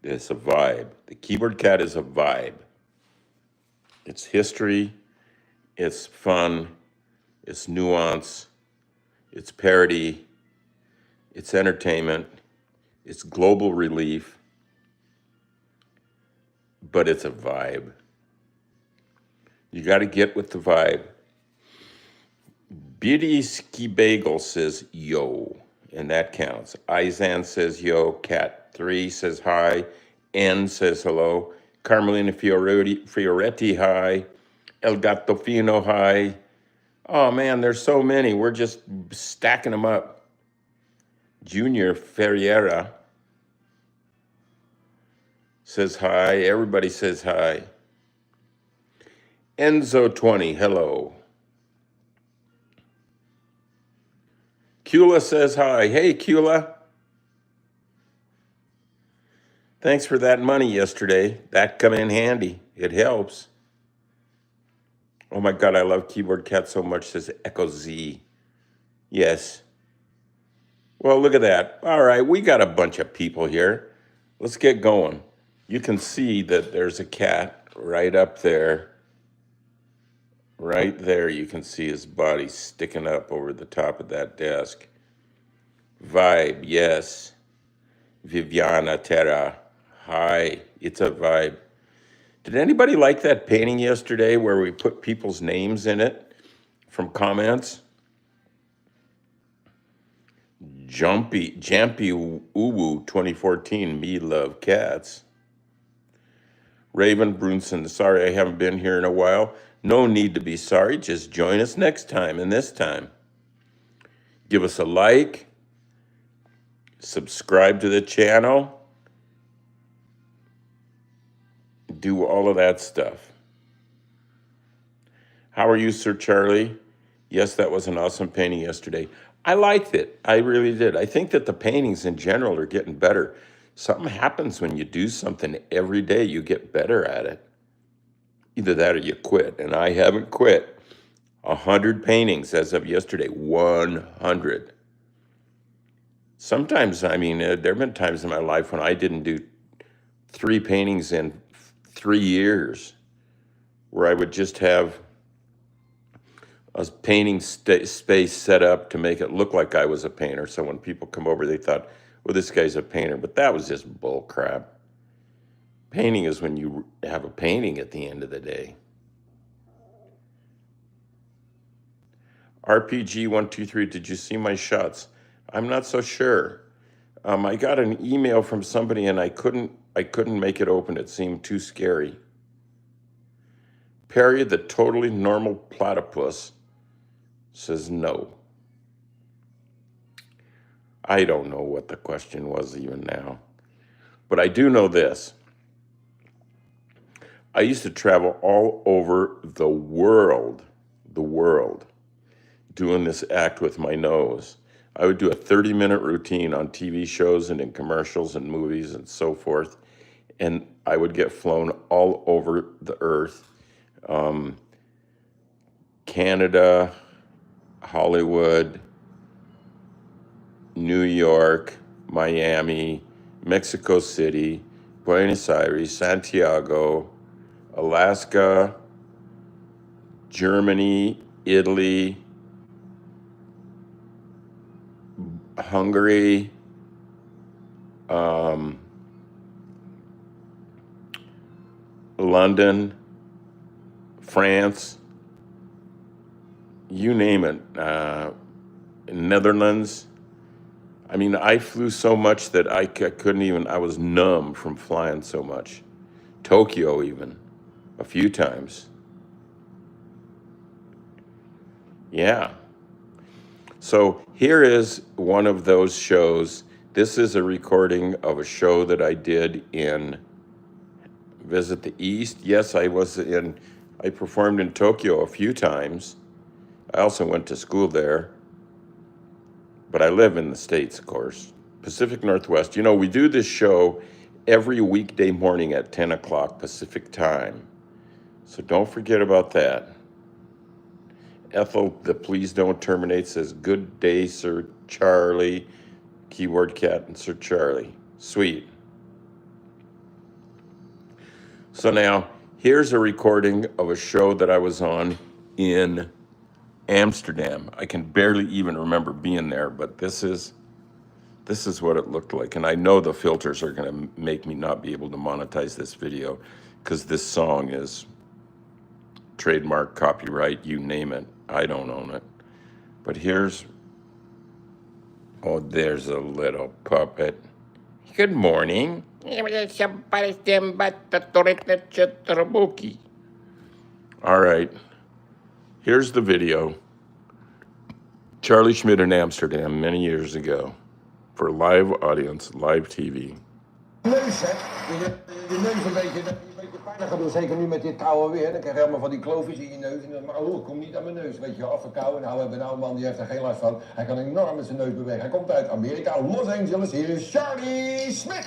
It's a vibe. The Keyboard Cat is a vibe. It's history, it's fun, it's nuance, it's parody, it's entertainment, it's global relief, but it's a vibe. You got to get with the vibe. Beauty Ski Bagel says yo, and that counts. Izan says yo. Cat 3 says hi. N says hello. Carmelina Fioretti, hi. El Gattofino, hi. Oh man, there's so many. We're just stacking them up. Junior Ferreira says hi. Everybody says hi. Enzo20, hello. Kula says hi. Hey, Kula. Thanks for that money yesterday. That come in handy. It helps. Oh my God, I love Keyboard Cat so much, says Echo Z. Yes. Well, look at that. All right, we got a bunch of people here. Let's get going. You can see that there's a cat right up there. Right there, you can see his body sticking up over the top of that desk. Vibe, yes. Viviana Terra, hi. It's a vibe. Did anybody like that painting yesterday where we put people's names in it from comments? Jampy Uwu 2014, me love cats. Raven Brunson, sorry I haven't been here in a while. No need to be sorry, just join us next time and this time. Give us a like, subscribe to the channel, do all of that stuff. How are you, Sir Charlie? Yes, that was an awesome painting yesterday. I liked it. I really did. I think that the paintings in general are getting better. Something happens when you do something every day, you get better at it. Either that or you quit, and I haven't quit. 100 paintings as of yesterday, 100. Sometimes, I mean, there have been times in my life when I didn't do 3 paintings in 3 years, where I would just have a painting space set up to make it look like I was a painter. So when people come over, they thought, well, this guy's a painter, but that was just bull crap. Painting is when you have a painting at the end of the day. RPG123, did you see my shots? I'm not so sure. I got an email from somebody and I couldn't make it open. It seemed too scary. Perry, the totally normal platypus, says no. I don't know what the question was even now. But I do know this. I used to travel all over the world, doing this act with my nose. I would do a 30-minute routine on TV shows and in commercials and movies and so forth. And I would get flown all over the earth. Canada, Hollywood, New York, Miami, Mexico City, Buenos Aires, Santiago, Alaska, Germany, Italy, Hungary, London, France, you name it, Netherlands. I mean, I flew so much that I couldn't even, I was numb from flying so much. Tokyo even, a few times. Yeah. So here is one of those shows. This is a recording of a show that I did in Visit the East. Yes, I performed in Tokyo a few times. I also went to school there. But I live in the States, of course. Pacific Northwest. You know, we do this show every weekday morning at 10 o'clock Pacific time. So don't forget about that. Ethel, the Please Don't Terminate, says, good day, Sir Charlie. Keyboard Cat and Sir Charlie. Sweet. So now here's a recording of a show that I was on in Amsterdam. I can barely even remember being there, but this is what it looked like. And I know the filters are going to make me not be able to monetize this video because this song is trademark, copyright, you name it. I don't own it. But here's, oh, there's a little puppet. Good morning. All right, here's the video. Charlie Schmidt in Amsterdam many years ago for live audience, live TV. Neus, hè? Je neus een beetje pijn gaat doen, zeker nu met dit koude weer. Dan krijg je helemaal van die kloofjes in je neus. En dan, maar oh, het komt niet aan mijn neus. Weet je, afgekouden. Nou, we hebben nou een man die heeft er geen last van. Hij kan enorm met zijn neus bewegen. Hij komt uit Amerika, Los Angeles. Hier is Charlie Schmidt.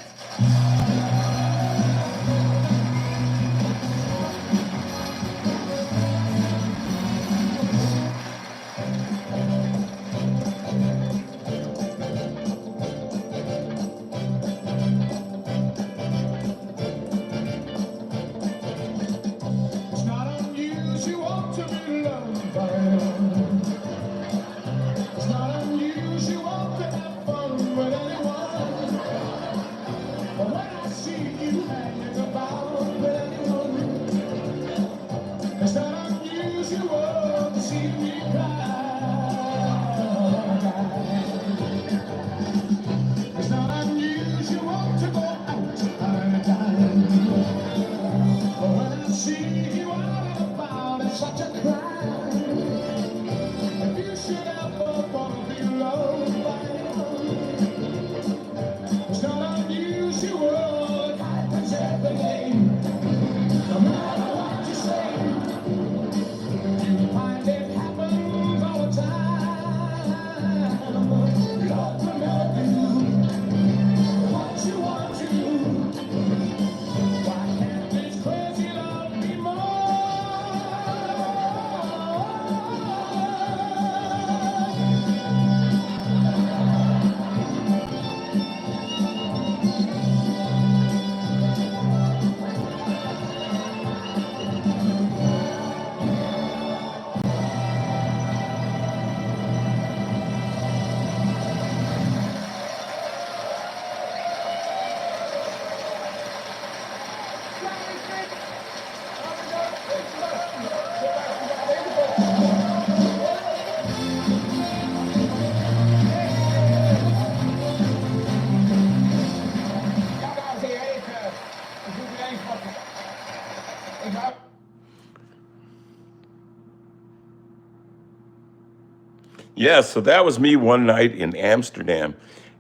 Yeah, so that was me one night in Amsterdam.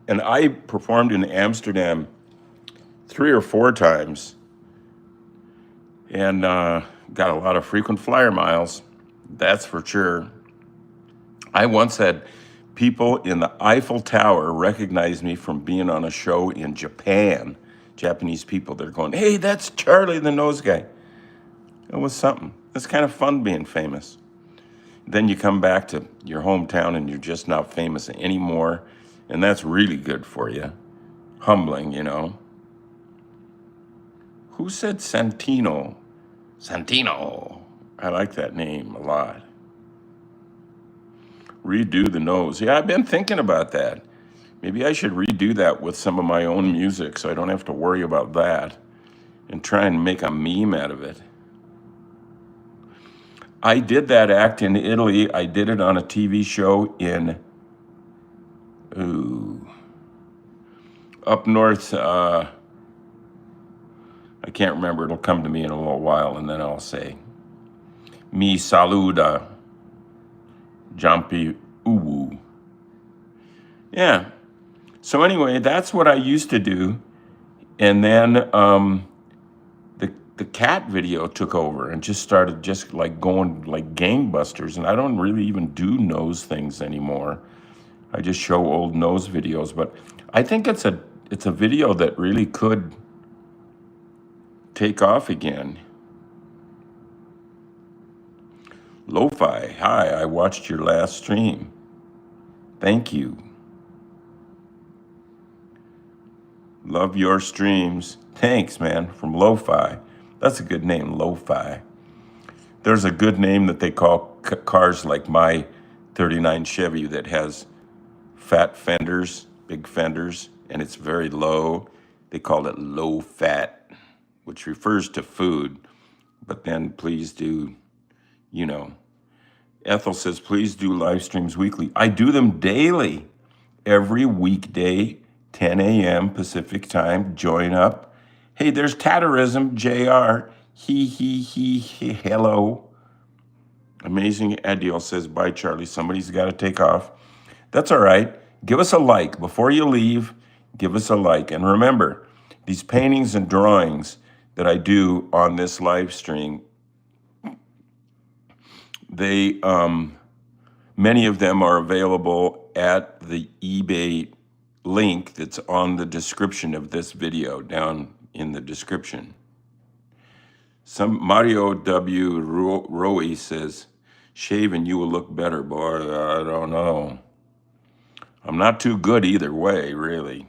And I performed in Amsterdam 3 or 4 times and got a lot of frequent flyer miles, that's for sure. I once had people in the Eiffel Tower recognize me from being on a show in Japan. Japanese people, they're going, hey, that's Charlie the Nose Guy. It was something. It's kind of fun being famous. Then you come back to your hometown and you're just not famous anymore. And that's really good for you. Humbling, you know. Who said Santino? Santino. I like that name a lot. Redo the nose. Yeah, I've been thinking about that. Maybe I should redo that with some of my own music so I don't have to worry about that and try and make a meme out of it. I did that act in Italy. I did it on a TV show in, up north. I can't remember. It'll come to me in a little while, and then I'll say, Mi saluda, Jampi Uwu. Yeah. So anyway, that's what I used to do. And then the cat video took over and just started just like going like gangbusters. And I don't really even do nose things anymore. I just show old nose videos. But I think it's a video that really could take off again. Lo-Fi, hi, I watched your last stream. Thank you. Love your streams. Thanks, man, from Lo-Fi. That's a good name, Lo-Fi. There's a good name that they call cars like my 39 Chevy that has fat fenders, big fenders, and it's very low. They call it low fat, which refers to food. But then please do, you know, Ethel says, please do live streams weekly. I do them daily, every weekday, 10 a.m. Pacific time. Join up. Hey, there's Tatterism, JR. He, hello. Amazing Adil says, bye, Charlie. Somebody's got to take off. That's all right. Give us a like. Before you leave, give us a like. And remember, these paintings and drawings that I do on this live stream, they, many of them are available at the eBay link that's on the description of this video, down in the description. Some Mario W. Roy says, shave and you will look better, boy. I don't know. I'm not too good either way, really.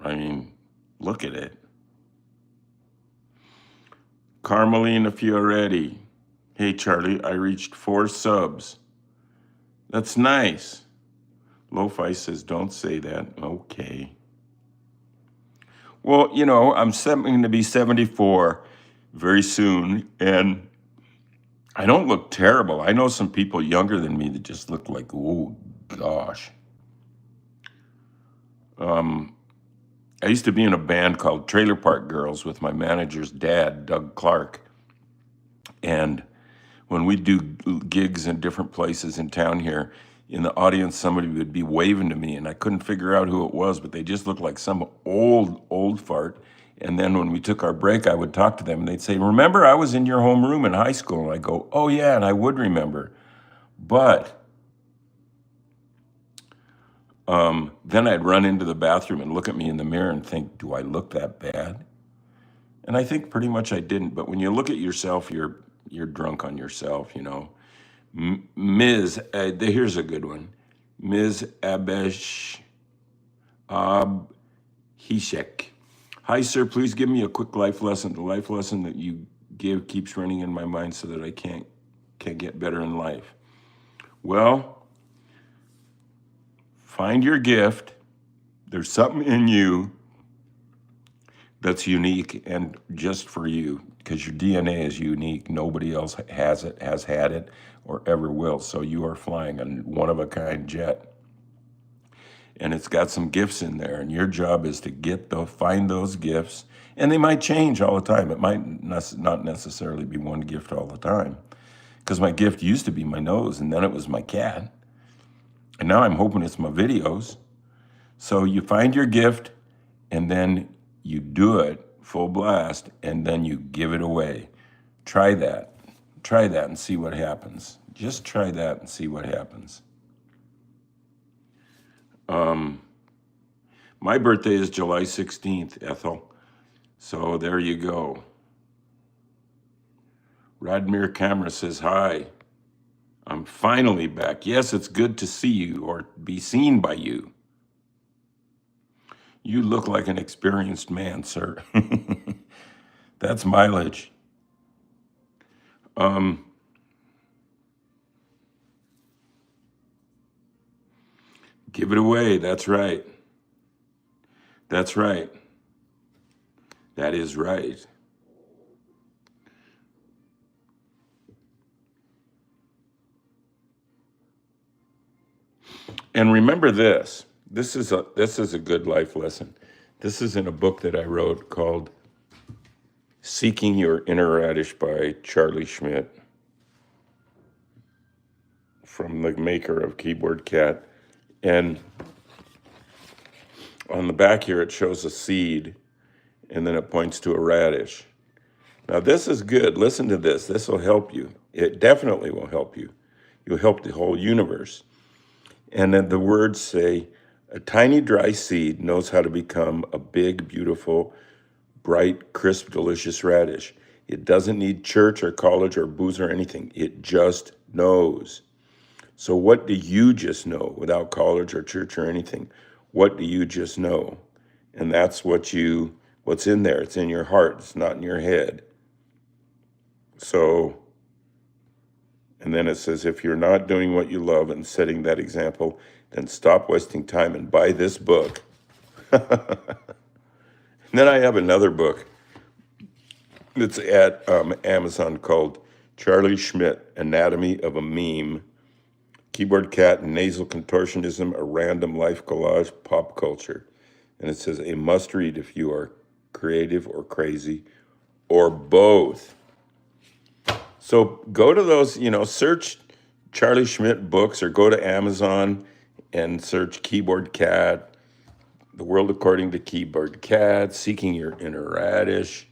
I mean, look at it. Carmelina Fioretti. Hey, Charlie, I reached 4 subs. That's nice. Lo-Fi says, don't say that. Okay. Well, you know, I'm going to be 74 very soon, and I don't look terrible. I know some people younger than me that just look like, oh, gosh. I used to be in a band called Trailer Park Girls with my manager's dad, Doug Clark. And when we do gigs in different places in town here, in the audience, somebody would be waving to me, and I couldn't figure out who it was, but they just looked like some old fart. And then when we took our break, I would talk to them, and they'd say, remember, I was in your homeroom in high school? And I go, oh, yeah, and I would remember. But then I'd run into the bathroom and look at me in the mirror and think, do I look that bad? And I think pretty much I didn't. But when you look at yourself, you're drunk on yourself, you know. Ms. Here's a good one. Ms. Abhishek. Hi, sir. Please give me a quick life lesson. The life lesson that you give keeps running in my mind so that I can't get better in life. Well, find your gift. There's something in you that's unique and just for you, because your DNA is unique. Nobody else has it, has had it, or ever will. So you are flying a one-of-a-kind jet. And it's got some gifts in there, and your job is to find those gifts. And they might change all the time. It might not necessarily be one gift all the time, because my gift used to be my nose, and then it was my cat. And now I'm hoping it's my videos. So you find your gift, and then you do it full blast, and then you give it away. Try that. Try that and see what happens. Just try that and see what happens. My birthday is July 16th, Ethel. So there you go. Radmir Camera says, hi. I'm finally back. Yes, it's good to see you or be seen by you. You look like an experienced man, sir. That's mileage. Give it away. That's right. That's right. That is right. And remember this. This is a good life lesson. This is in a book that I wrote called Seeking Your Inner Radish by Charlie Schmidt, from the maker of Keyboard Cat. And on the back here, it shows a seed, and then it points to a radish. Now, this is good. Listen to this. This will help you. It definitely will help you. You'll help the whole universe. And then the words say, a tiny dry seed knows how to become a big, beautiful, bright, crisp, delicious radish. It doesn't need church or college or booze or anything. It just knows. So what do you just know without college or church or anything? What do you just know? And that's what's in there. It's in your heart. It's not in your head. So, and then it says, if you're not doing what you love and setting that example, then stop wasting time and buy this book. And then I have another book that's at Amazon called Charlie Schmidt, Anatomy of a Meme, Keyboard Cat and Nasal Contortionism, a Random Life Collage, Pop Culture. And it says, a must read if you are creative or crazy or both. So go to those, search Charlie Schmidt books or go to Amazon and search Keyboard Cat, The World According to Keyboard Cat, Seeking Your Inner Radish,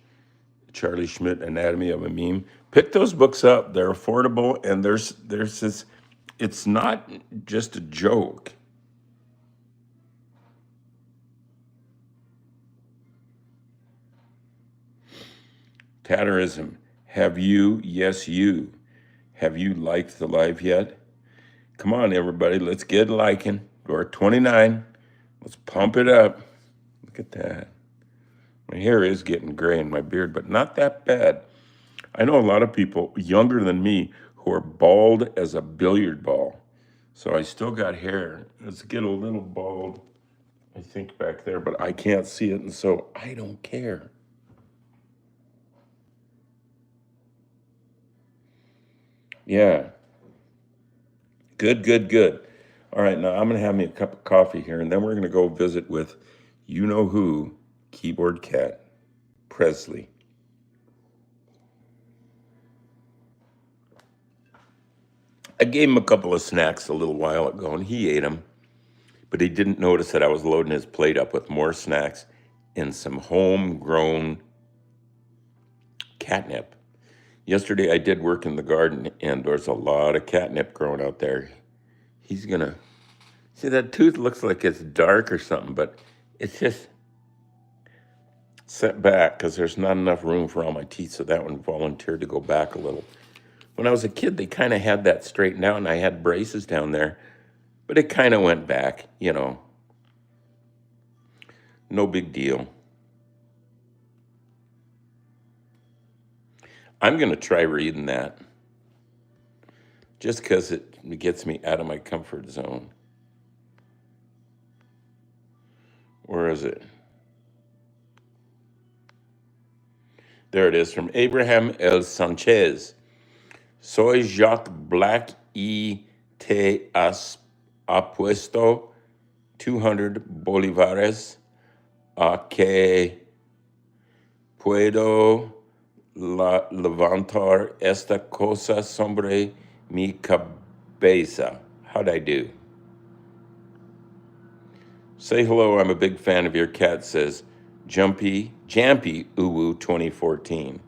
Charlie Schmidt, Anatomy of a Meme. Pick those books up. They're affordable, and there's this, it's not just a joke. Tatterism. Have you, yes, you, have you liked the live yet? Come on, everybody, let's get liking. We're at 29. Let's pump it up. Look at that. My hair is getting gray in my beard, but not that bad. I know a lot of people younger than me who are bald as a billiard ball. So I still got hair. Let's get a little bald, I think, back there, but I can't see it, and so I don't care. Yeah. Good, good, good. All right, now I'm going to have me a cup of coffee here, and then we're going to go visit with you know who, Keyboard Cat, Presley. I gave him a couple of snacks a little while ago, and he ate them, but he didn't notice that I was loading his plate up with more snacks and some homegrown catnip. Yesterday I did work in the garden, and there's a lot of catnip growing out there. He's going to, see, that tooth looks like it's dark or something, but it's just set back because there's not enough room for all my teeth, so that one volunteered to go back a little. When I was a kid, they kind of had that straightened out, and I had braces down there, but it kind of went back, No big deal. I'm going to try reading that just because it gets me out of my comfort zone. Where is it? There it is, from Abraham L. Sanchez. Soy Jacques Black y te has apuesto 200 bolívares a que puedo levantar esta cosa sobre mi cabeza. How'd I do? Say hello, I'm a big fan of your cat, says Jampy Uwu 2014.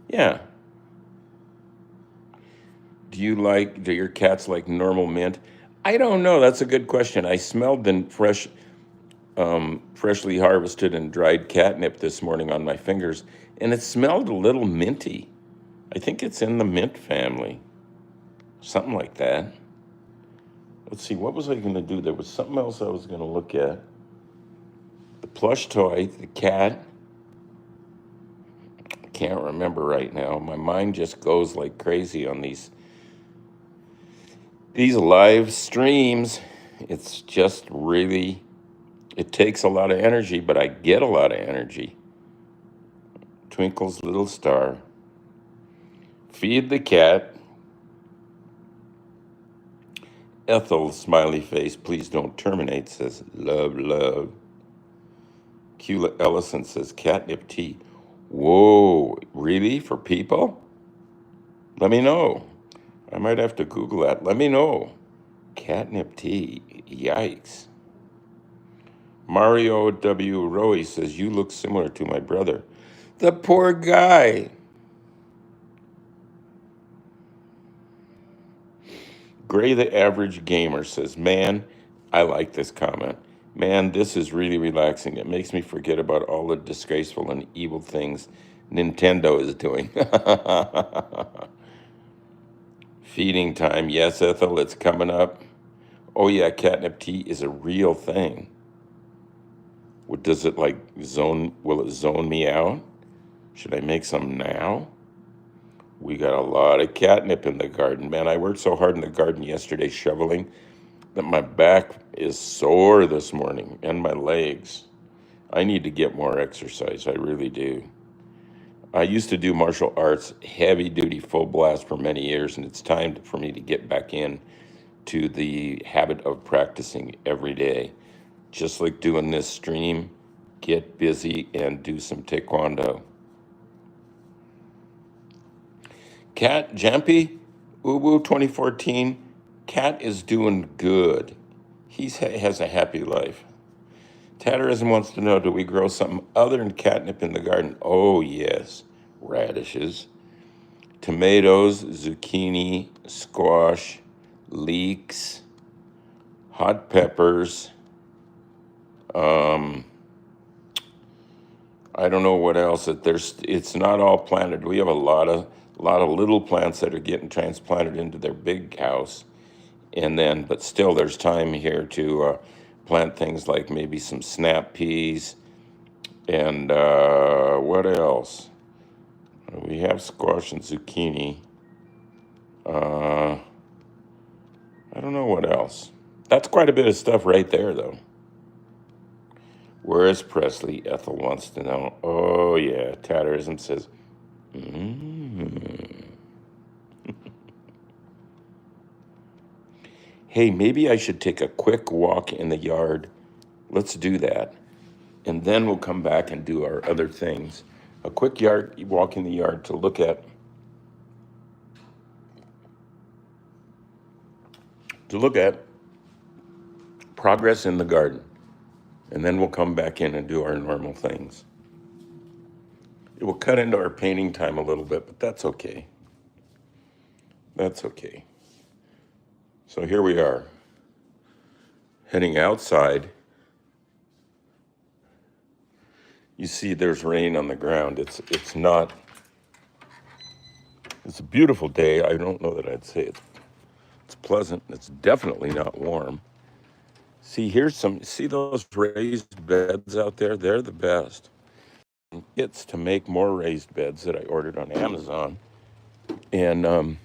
Yeah. Do your cats like normal mint? I don't know. That's a good question. I smelled the freshly harvested and dried catnip this morning on my fingers, and it smelled a little minty. I think it's in the mint family. Something like that. Let's see, what was I going to do? There was something else I was going to look at. The plush toy, the cat. I can't remember right now. My mind just goes like crazy on these live streams. It's just really, it takes a lot of energy, but I get a lot of energy. Twinkle's little star. Feed the cat. Ethel, smiley face, please don't terminate, says love, love. Cula Ellison says catnip tea. Whoa, really? For people? Let me know. I might have to Google that. Let me know. Catnip tea. Yikes. Mario W. Roy says, you look similar to my brother. The poor guy. Gray the Average Gamer says, man, I like this comment. Man, this is really relaxing. It makes me forget about all the disgraceful and evil things Nintendo is doing. Feeding time. Yes, Ethel, it's coming up. Oh, yeah, catnip tea is a real thing. Does it will it zone me out? Should I make some now? We got a lot of catnip in the garden. Man, I worked so hard in the garden yesterday shoveling that my back is sore this morning and my legs. I need to get more exercise. I really do. I used to do martial arts, heavy duty, full blast for many years, and it's time for me to get back in to the habit of practicing every day. Just like doing this stream, get busy and do some taekwondo. Cat Jampy, Ubu 2014, Cat is doing good. Has a happy life. Tatterism wants to know, do we grow something other than catnip in the garden? Oh, yes. Radishes, tomatoes, zucchini, squash, leeks, hot peppers. I don't know what else. It's not all planted. We have a lot of little plants that are getting transplanted into their big house, and then but still there's time here to plant things like maybe some snap peas and what else? We have squash and zucchini. I don't know what else. That's quite a bit of stuff right there, though. Where is Presley? Ethel wants to know. Oh, yeah. Tatterism says, hey, maybe I should take a quick walk in the yard. Let's do that. And then we'll come back and do our other things. A quick walk in the yard to look at progress in the garden. And then we'll come back in and do our normal things. It will cut into our painting time a little bit, but that's okay. That's okay. So here we are, heading outside. You see there's rain on the ground. It's a beautiful day. I don't know that I'd say it's pleasant. It's definitely not warm. See those raised beds out there? They're the best. It's to make more raised beds that I ordered on Amazon. And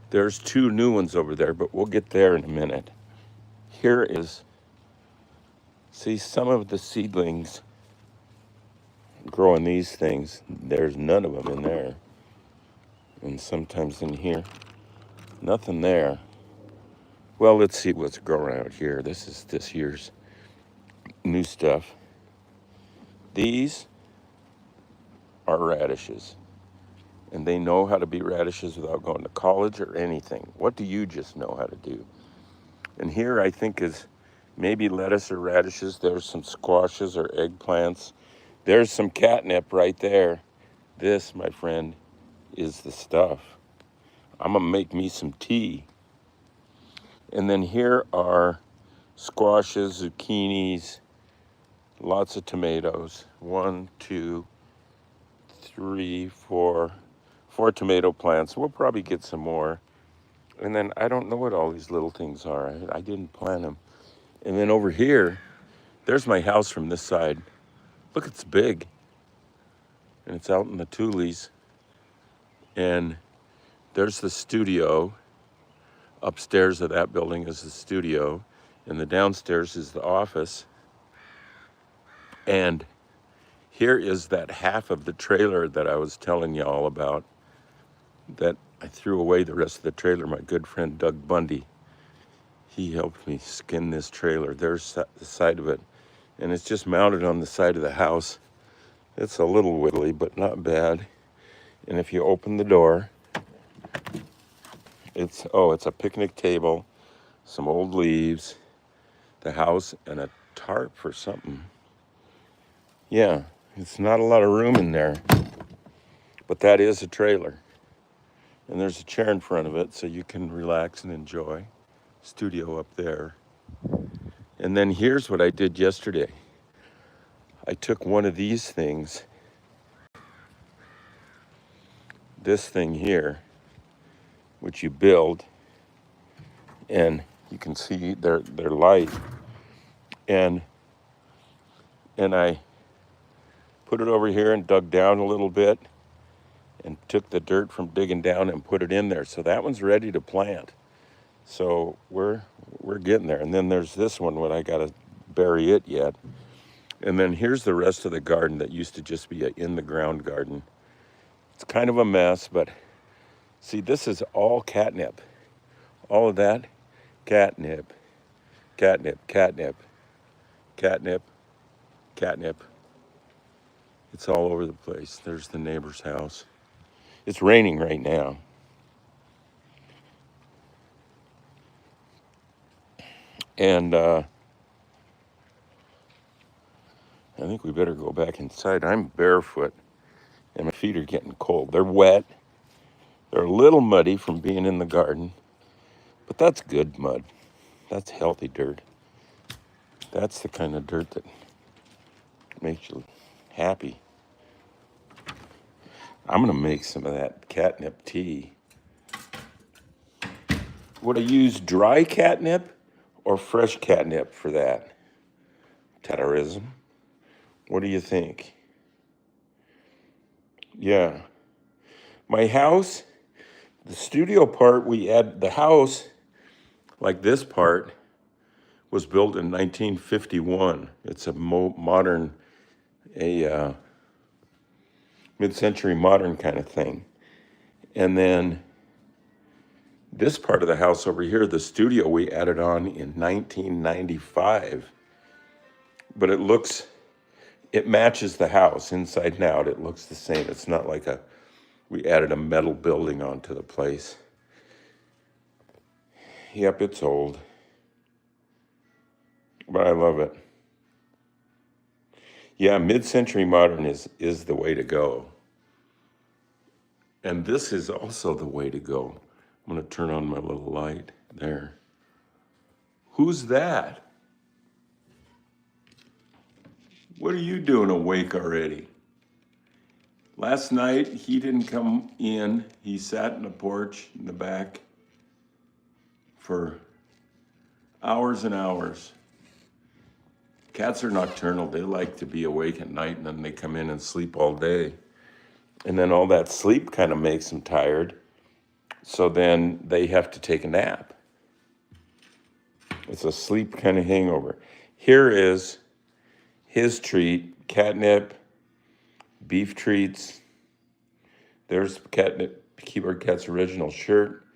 there's 2 new ones over there, but we'll get there in a minute. See some of the seedlings growing these things. There's none of them in there. And sometimes in here, nothing there. Well, let's see what's growing out here. This is this year's new stuff. These are radishes. And they know how to be radishes without going to college or anything. What do you just know how to do? And here I think is maybe lettuce or radishes. There's some squashes or eggplants. There's some catnip right there. This, my friend, is the stuff. I'm gonna make me some tea. And then here are squashes, zucchinis, lots of tomatoes. 1, 2, 3, 4 tomato plants. We'll probably get some more. And then I don't know what all these little things are. I didn't plant them. And then over here, there's my house from this side. Look, it's big. And it's out in the Tules. And there's the studio. Upstairs of that building is the studio. And the downstairs is the office. And here is that half of the trailer that I was telling y'all about, that I threw away the rest of the trailer. My good friend Doug Bundy, he helped me skin this trailer. There's the side of it. And it's just mounted on the side of the house. It's a little wiggly, but not bad. And if you open the door, it's a picnic table, some old leaves, the house, and a tarp for something. Yeah, it's not a lot of room in there, but that is a trailer. And there's a chair in front of it so you can relax and enjoy. Studio up there. And then here's what I did yesterday. I took one of these things, this thing here, which you build, and you can see they're light. And I put it over here and dug down a little bit and took the dirt from digging down and put it in there. So that one's ready to plant. So we're getting there. And then there's this one, but I gotta bury it yet. And then here's the rest of the garden that used to just be an in-the-ground garden. It's kind of a mess, but see, this is all catnip. All of that, catnip, catnip, catnip, catnip, catnip. It's all over the place. There's the neighbor's house. It's raining right now. And I think we better go back inside. I'm barefoot and my feet are getting cold. They're wet. They're a little muddy from being in the garden, but that's good mud. That's healthy dirt. That's the kind of dirt that makes you happy. I'm gonna make some of that catnip tea. Would I use dry catnip or fresh catnip for that? Tatarism. What do you think? Yeah. My house, the studio part, the house, like this part, was built in 1951. It's a modern, mid-century modern kind of thing. And then this part of the house over here, the studio, we added on in 1995. But it matches the house inside and out. It looks the same. It's not like we added a metal building onto the place. Yep, it's old, but I love it. Yeah, mid-century modern is the way to go. And this is also the way to go. I'm gonna turn on my little light there. Who's that? What are you doing awake already? Last night, he didn't come in. He sat in the porch in the back for hours and hours. Cats are nocturnal. They like to be awake at night and then they come in and sleep all day. And then all that sleep kind of makes them tired. So then they have to take a nap. It's a sleep kind of hangover. Here is his treat, catnip, beef treats. There's catnip, Keyboard Cat's original shirt.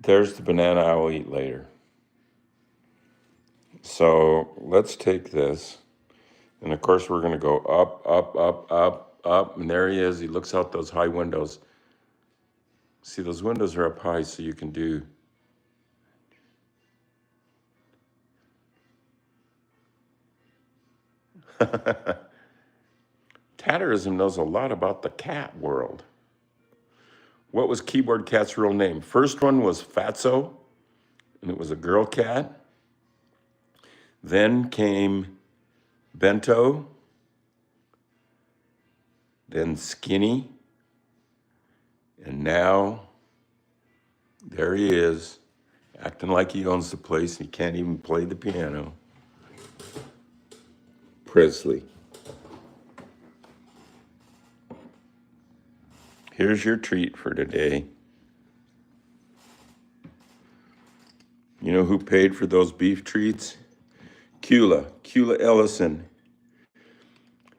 There's the banana I will eat later. So let's take this. And of course, we're going to go up, up, up, up, up. And there he is. He looks out those high windows. See, those windows are up high, so you can do. Tatarism knows a lot about the cat world. What was Keyboard Cat's real name? First one was Fatso, and it was a girl cat. Then came Bento, then Skinny, and now there he is, acting like he owns the place and he can't even play the piano. Presley. Here's your treat for today. You know who paid for those beef treats? Kula Ellison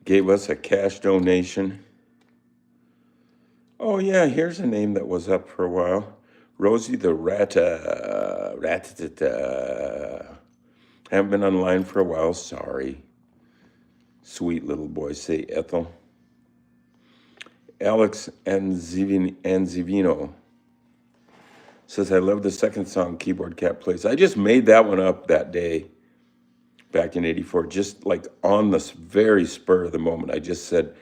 gave us a cash donation. Oh yeah, here's a name that was up for a while. Rosie the Ratata. Haven't been online for a while, sorry. Sweet little boy, say Ethel. Alex Anzivino says, I love the second song Keyboard Cat plays. I just made that one up that day back in '84, just like on the very spur of the moment. I just said,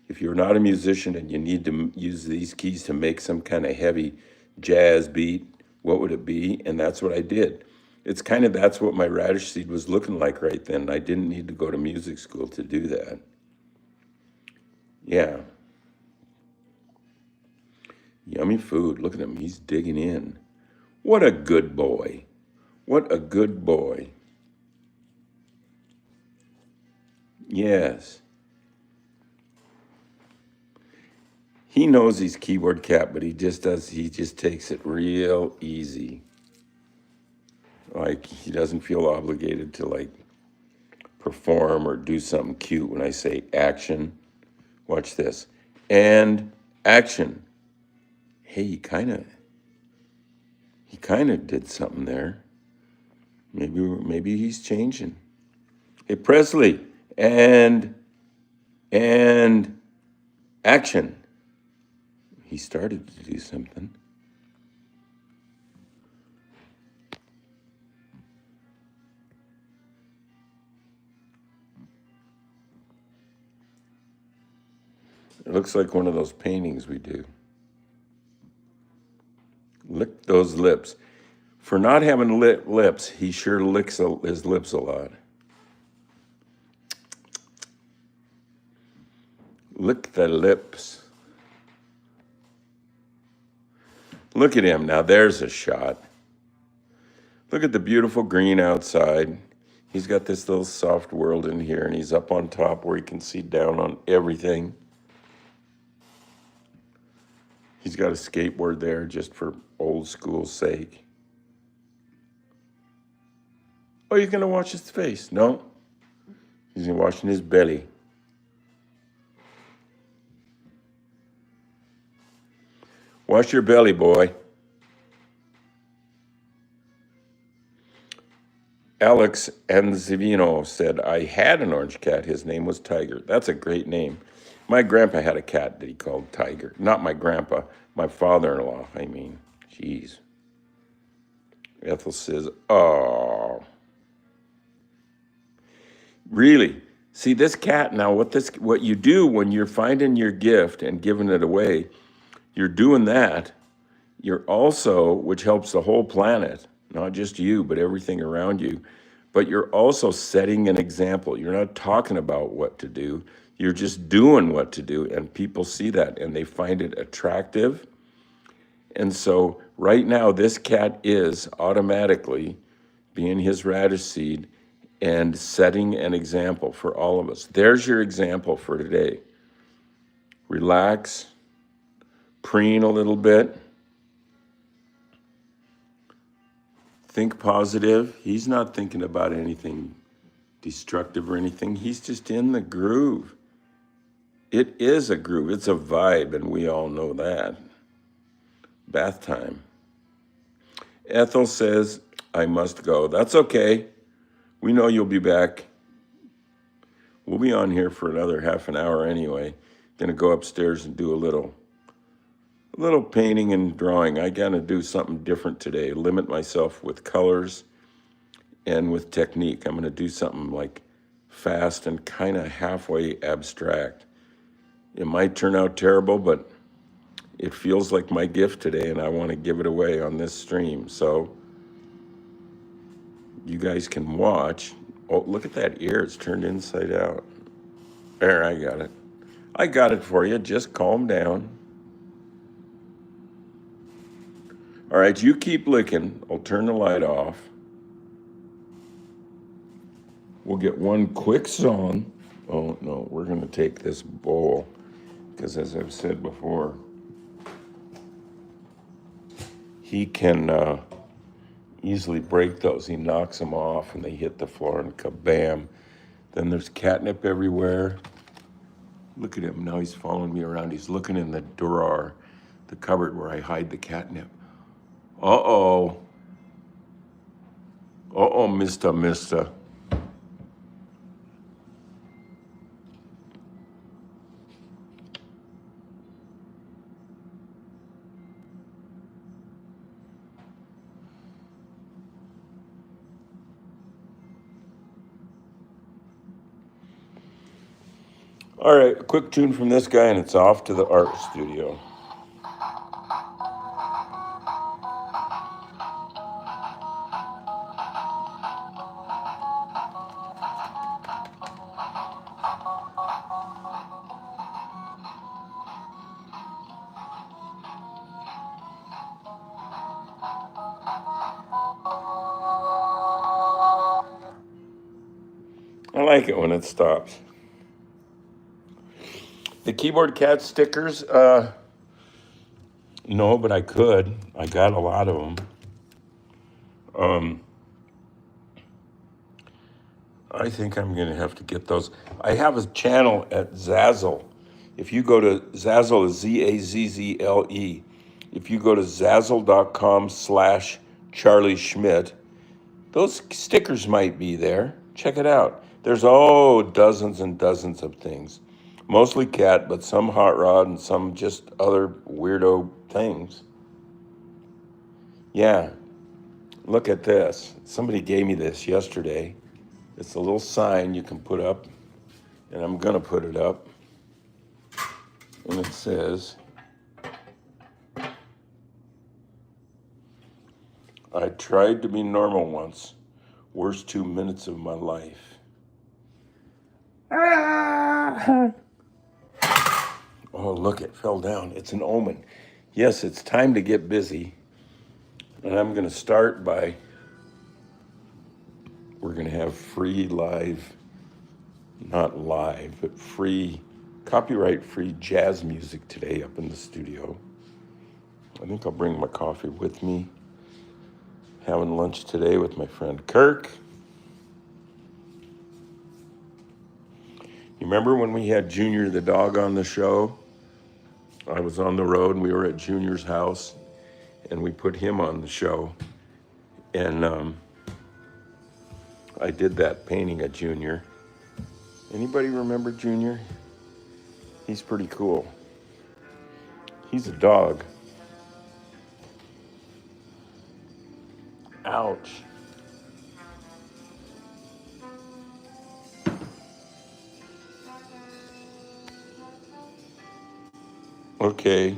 if you're not a musician and you need to use these keys to make some kind of heavy jazz beat, what would it be? And that's what I did. It's kind of, that's what my Radish Seed was looking like right then. I didn't need to go to music school to do that. Yeah. Yummy food. Look at him. He's digging in. What a good boy. What a good boy. Yes. He knows he's keyboard cat, but he just takes it real easy. Like he doesn't feel obligated to like perform or do something cute when I say action. Watch this. And action. Hey, he kind of did something there. Maybe he's changing. Hey, Presley, and action. He started to do something. It looks like one of those paintings we do. Lick those lips. For not having lips, he sure licks his lips a lot. Lick the lips. Look at him. Now there's a shot. Look at the beautiful green outside. He's got this little soft world in here, and he's up on top where he can see down on everything. He's got a skateboard there just for old school's sake. Oh, you're going to watch his face? No. He's watching his belly. Wash your belly, boy. Alex Anzivino said, I had an orange cat. His name was Tiger. That's a great name. My grandpa had a cat that he called Tiger. Not my grandpa, my father-in-law, I mean. Jeez. Ethel says, oh. Really? See, this cat now, what you do when you're finding your gift and giving it away, you're doing that. You're also, which helps the whole planet, not just you, but everything around you. But you're also setting an example. You're not talking about what to do. You're just doing what to do. And people see that and they find it attractive. And so right now, this cat is automatically being his radish seed and setting an example for all of us. There's your example for today. Relax, preen a little bit. Think positive. He's not thinking about anything destructive or anything. He's just in the groove. It is a groove. It's a vibe, and we all know that. Bath time. Ethel says, I must go. That's okay. We know you'll be back. We'll be on here for another half an hour anyway. Gonna go upstairs and do a little painting and drawing. I gotta do something different today. Limit myself with colors and with technique. I'm gonna do something like fast and kind of halfway abstract. It might turn out terrible, but it feels like my gift today, and I want to give it away on this stream. So you guys can watch. Oh, look at that ear. It's turned inside out. There, I got it. I got it for you. Just calm down. All right, you keep licking. I'll turn the light off. We'll get one quick song. Oh, no, we're going to take this bowl because, as I've said before, he can easily break those. He knocks them off and they hit the floor and kabam. Then there's catnip everywhere. Look at him. Now he's following me around. He's looking in the drawer, the cupboard where I hide the catnip. Uh-oh. Uh-oh, mister. All right, a quick tune from this guy and it's off to the art studio. I like it when it stops. The Keyboard Cat stickers, No, but I could. I got a lot of them. I think I'm going to have to get those. I have a channel at Zazzle. If you go to Zazzle, is Zazzle. If you go to Zazzle.com/Charlie Schmidt, those stickers might be there. Check it out. There's dozens and dozens of things. Mostly cat, but some hot rod and some just other weirdo things. Yeah, look at this. Somebody gave me this yesterday. It's a little sign you can put up, and I'm gonna put it up. And it says, I tried to be normal once. Worst 2 minutes of my life. Ah! Oh, look, it fell down. It's an omen. Yes, it's time to get busy. And I'm gonna start by, we're gonna have free live, not live, but free, copyright-free jazz music today up in the studio. I think I'll bring my coffee with me. Having lunch today with my friend Kirk. You remember when we had Junior the dog on the show? I was on the road and we were at Junior's house and we put him on the show. And I did that painting of Junior. Anybody remember Junior? He's pretty cool. He's a dog. Ouch. Okay.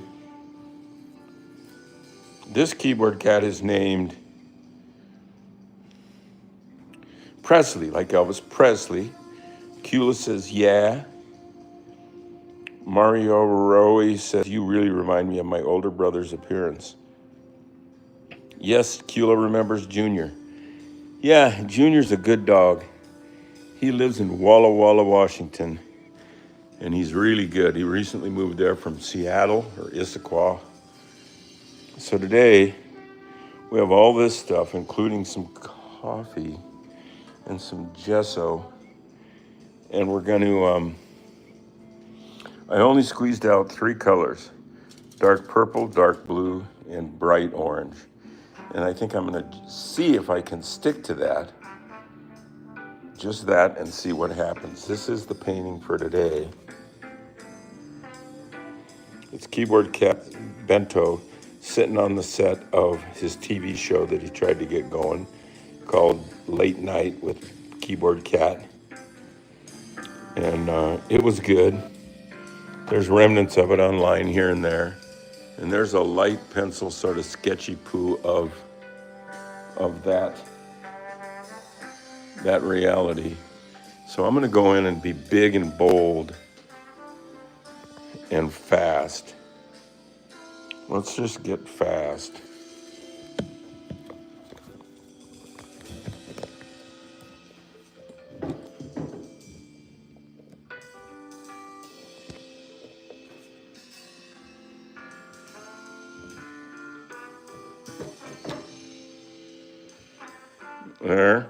This keyboard cat is named Presley, like Elvis Presley. Kula says, yeah. Mario Rowe says, you really remind me of my older brother's appearance. Yes, Kula remembers Junior. Yeah, Junior's a good dog. He lives in Walla Walla, Washington, and he's really good. He recently moved there from Seattle or Issaquah. So today, we have all this stuff, including some coffee and some gesso, and we're going to, I only squeezed out 3 colors, dark purple, dark blue, and bright orange. And I think I'm gonna see if I can stick to that, just that, and see what happens. This is the painting for today. It's Keyboard Cat Bento sitting on the set of his TV show that he tried to get going called Late Night with Keyboard Cat. And it was good. There's remnants of it online here and there. And there's a light pencil sort of sketchy poo of that reality. So I'm gonna go in and be big and bold and fast. Let's just get fast. There.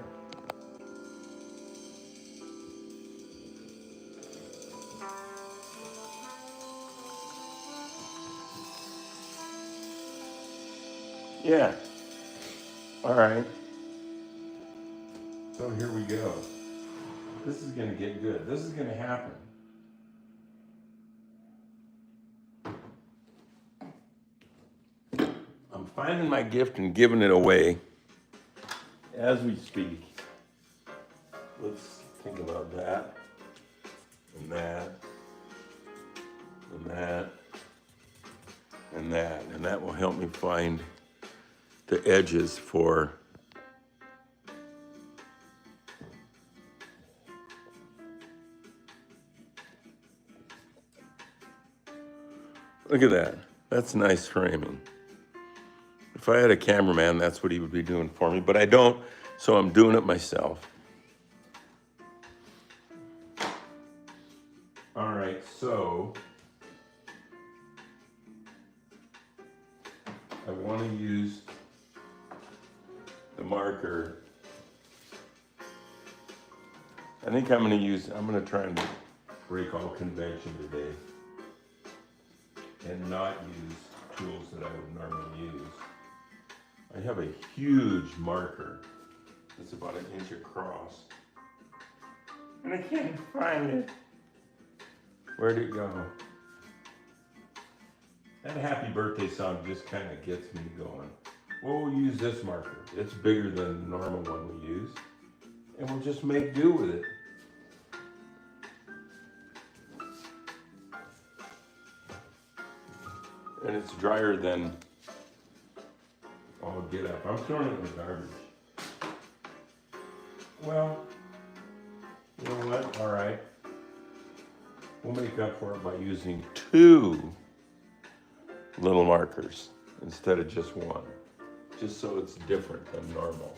Yeah. All right. So here we go. This is gonna get good. This is gonna happen. I'm finding my gift and giving it away as we speak. Let's think about that, and that, and that, and that, and that will help me find the edges for look at that. That's nice framing. If I had a cameraman, that's what he would be doing for me, but I don't, so I'm doing it myself. All right, so want to use the marker, I think I'm going to try and break all convention today and not use tools that I would normally use. I have a huge marker. It's about 1 inch across. And I can't find it. Where'd it go? That happy birthday song just kind of gets me going. Well, we'll use this marker. It's bigger than the normal one we use. And we'll just make do with it. And it's drier than, oh, get up. I'm throwing it in the garbage. Well, you know what? All right. We'll make up for it by using 2 little markers instead of just 1. Just so it's different than normal.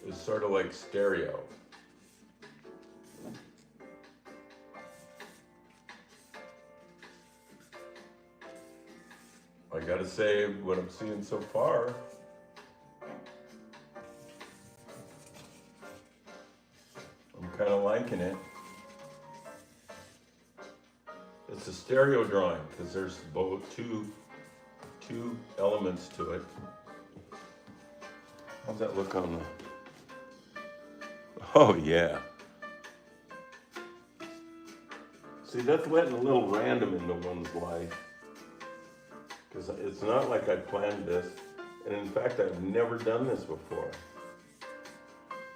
It's sort of like stereo. I gotta say, what I'm seeing so far, I'm kind of liking it. It's a stereo drawing because there's both two elements to it. How's that look on the? Oh yeah. See, that's letting a little random into one's life. Because it's not like I planned this, and in fact I've never done this before.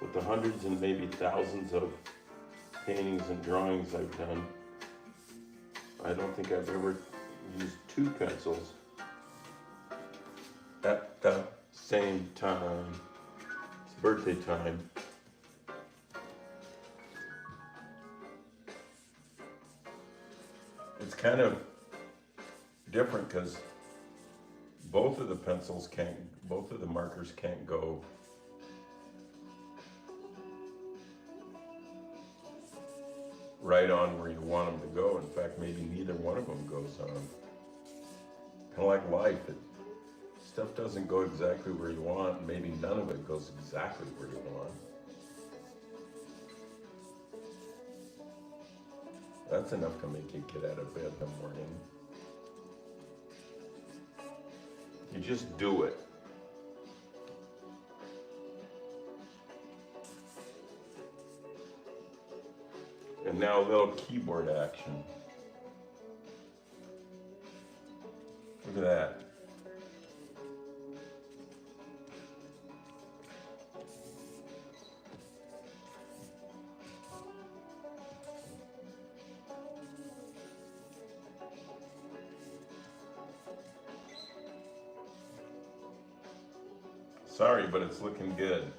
With the hundreds and maybe thousands of paintings and drawings I've done, I don't think I've ever used 2 pencils at the same time. It's birthday time. It's kind of different because both of the markers can't go right on where you want them to go. In fact, maybe neither one of them goes on. Kind of like life, stuff doesn't go exactly where you want. Maybe none of it goes exactly where you want. That's enough to make you get out of bed in the morning. You just do it. And now a little keyboard action. Look at that. Sorry, but it's looking good.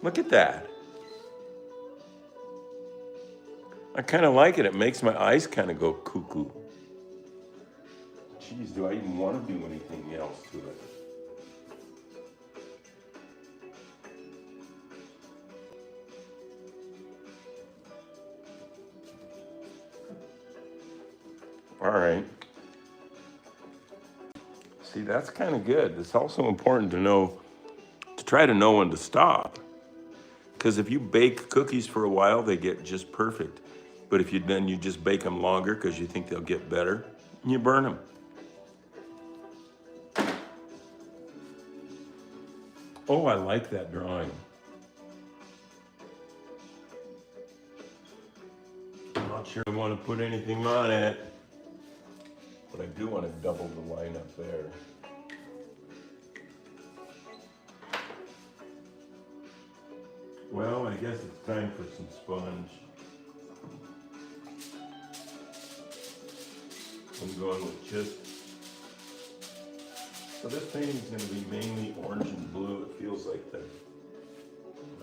Look at that. I kind of like it. It makes my eyes kind of go cuckoo. Geez, do I even want to do anything else to it? All right. See, that's kind of good. It's also important to try to know when to stop. Because if you bake cookies for a while, they get just perfect. But if you just bake them longer because you think they'll get better, and you burn them. Oh, I like that drawing. I'm not sure I want to put anything on it, but I do want to double the line up there. Well, I guess it's time for some sponge. I'm going with just, so this painting's going to be mainly orange and blue. It feels like the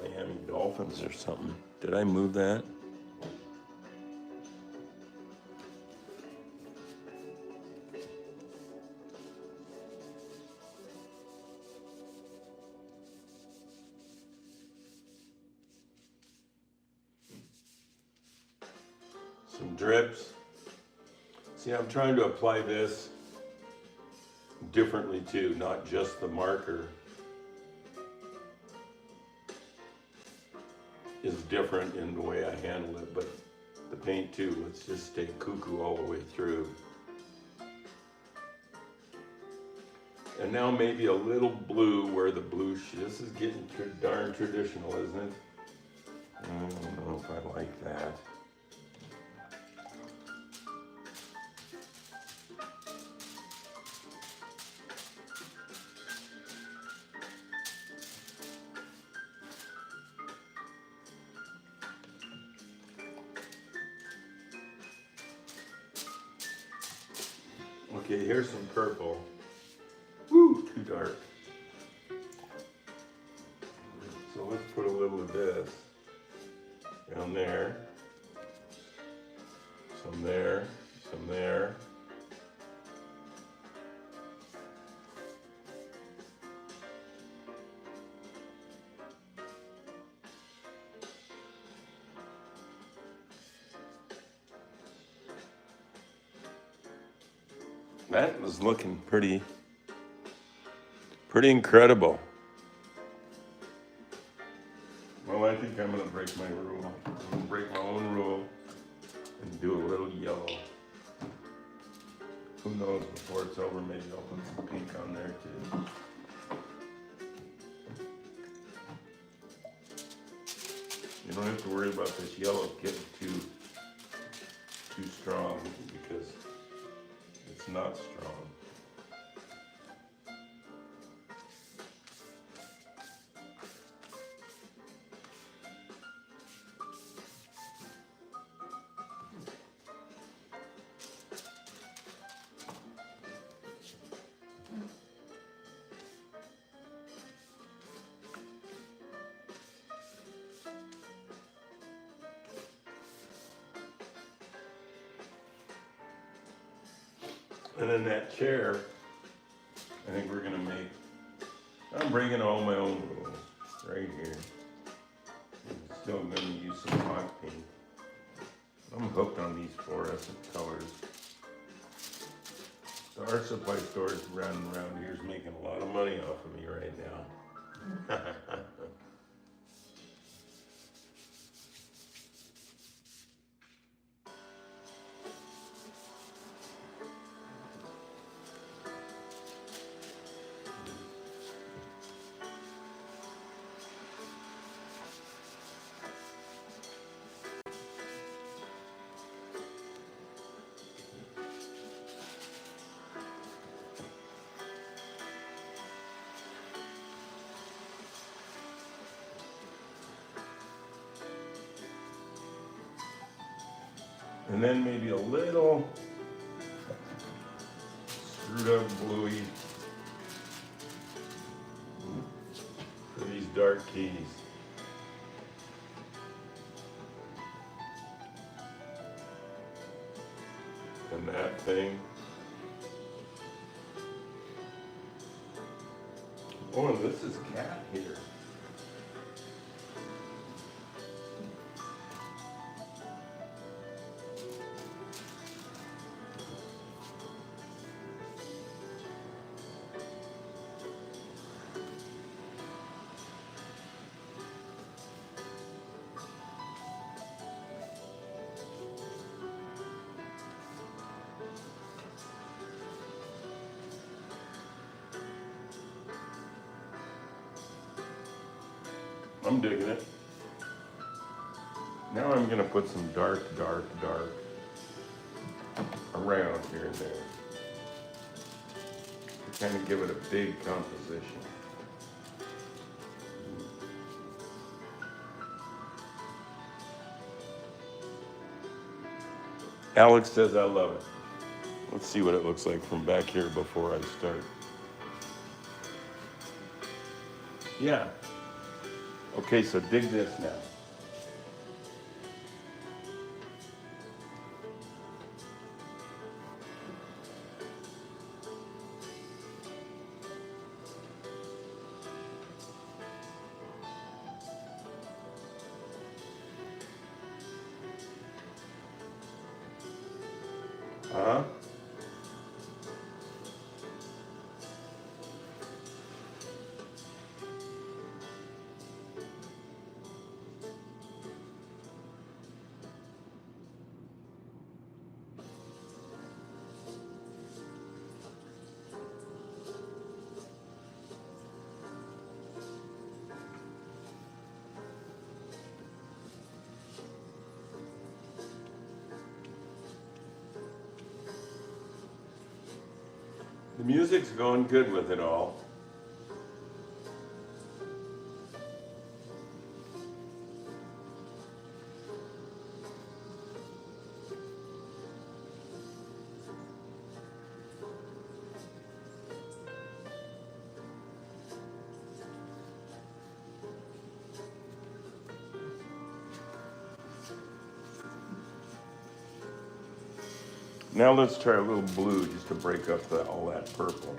Miami Dolphins or something. Did I move that? Some drips. See, I'm trying to apply this differently too, not just the marker is different in the way I handle it, but the paint too. Let's just stay cuckoo all the way through. And now maybe a little blue where the blue, this is getting darn traditional, isn't it? I don't know if I like that. Okay, here's some purple. Woo, too dark. So let's put a little of this down there. Some there, some there. That was looking pretty incredible. Well, I think I'm gonna break my rule. I'm gonna break my own rule and do a little yellow. Who knows, before it's over, maybe I'll put some pink on there too. You don't have to worry about this yellow getting too strong because it's not strong. And then that chair, I think we're gonna make, I'm bringing all my own rules right here. I'm still gonna use some hot paint. I'm hooked on these fluorescent colors. The art supply stores around here is making a lot of money off of me right now. And then maybe a little screwed up bluey for these dark keys. And that thing. Oh, and this is cat here. I'm digging it. Now I'm gonna put some dark around here and there to kind of give it a big composition. Alex says I love it. Let's see what it looks like from back here before I start. Yeah. Okay, so dig this now. Huh? music's going good with it all. Now let's try a little blue just to break up all that purple.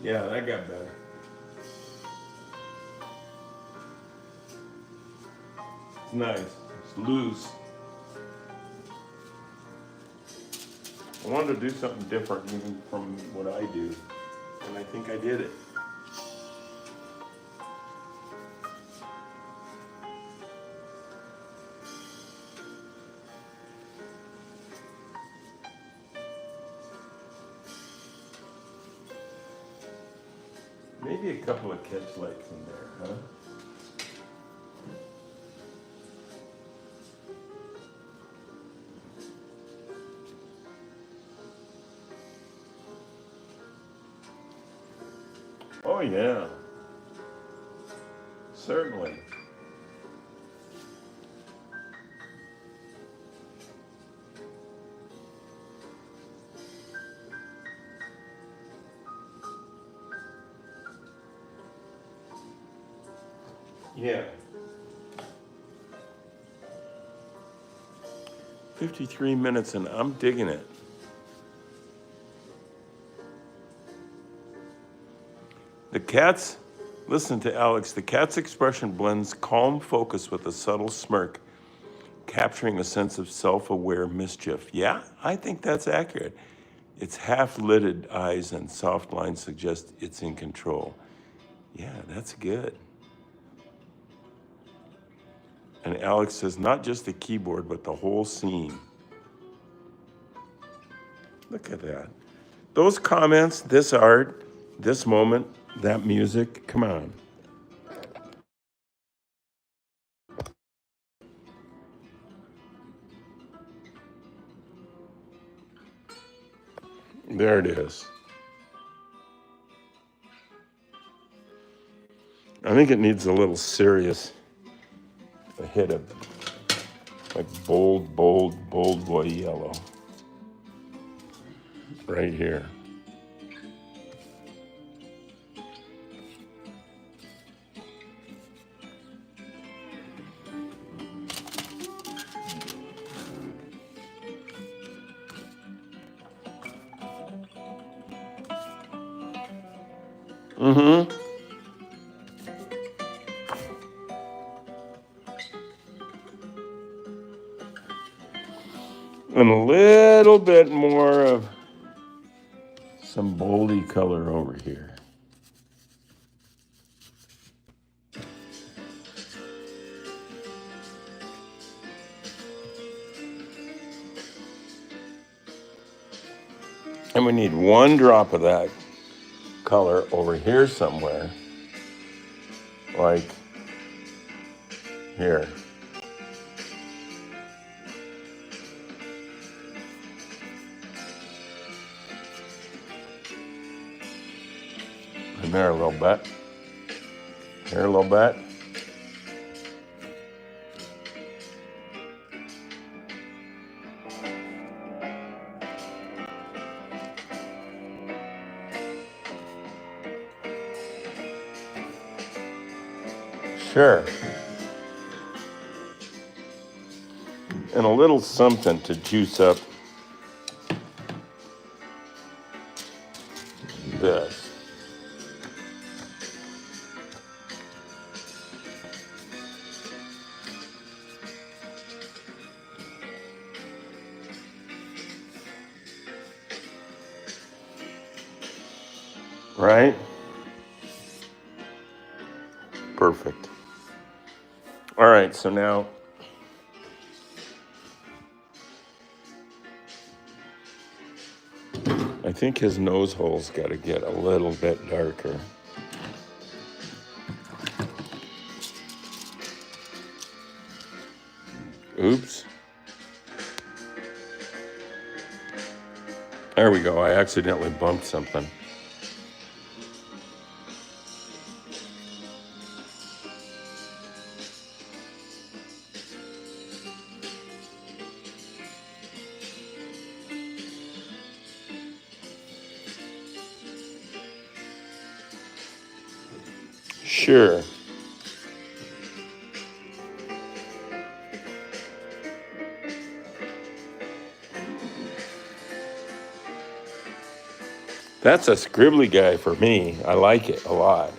Yeah, that got better. It's nice. It's loose. I wanted to do something different even from what I do, and I think I did it. Maybe a couple of catch lights in there, huh? Oh yeah, certainly. Yeah. 53 minutes and I'm digging it. The cat's, listen to Alex, the cat's expression blends calm focus with a subtle smirk, capturing a sense of self-aware mischief. Yeah, I think that's accurate. Its half-lidded eyes and soft lines suggest it's in control. Yeah, that's good. And Alex says, not just the keyboard, but the whole scene. Look at that. Those comments, this art, this moment, that music, come on. There it is. I think it needs a little serious, a hit of like bold, bold, bold boy yellow. Right here. Mm-hmm. And a little bit more of some boldy color over here. And we need one drop of that color over here somewhere, like here. And there a little bit. Here a little bit. Sure. And a little something to juice up this. right? Perfect. All right, so now I think his nose hole's got to get a little bit darker. Oops. There we go. I accidentally bumped something. Sure. That's a scribbly guy for me. I like it a lot.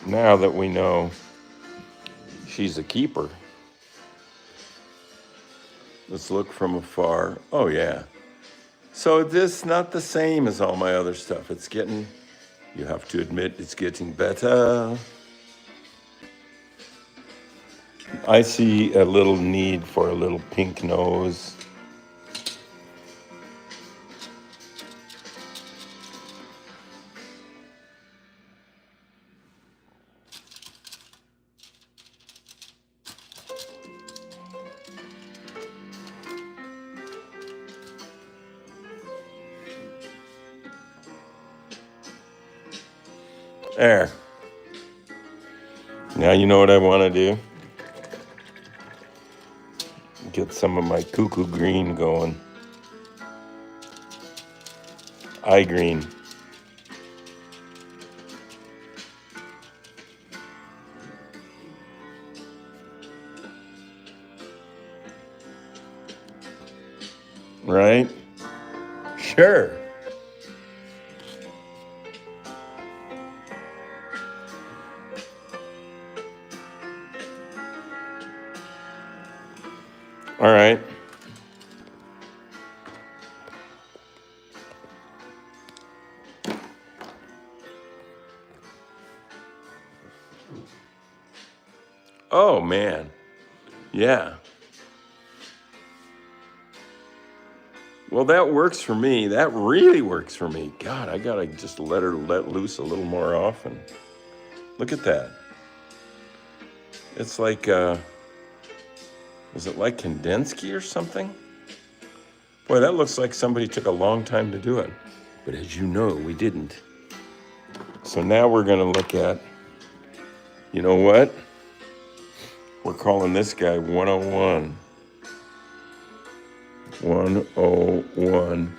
Now that we know she's a keeper, let's look from afar. Oh, yeah. So this not the same as all my other stuff. It's getting, you have to admit, it's getting better. I see a little need for a little pink nose. There. Now you know what I want to do? Get some of my cuckoo green going. Eye green. Right? Sure. All right. Oh, man. Yeah. Well, that works for me. That really works for me. God, I gotta just let her let loose a little more often. Look at that. It's like, is it like Kandinsky or something? Boy, that looks like somebody took a long time to do it. But as you know, we didn't. So now we're gonna look at, you know what? We're calling this guy 101. 101.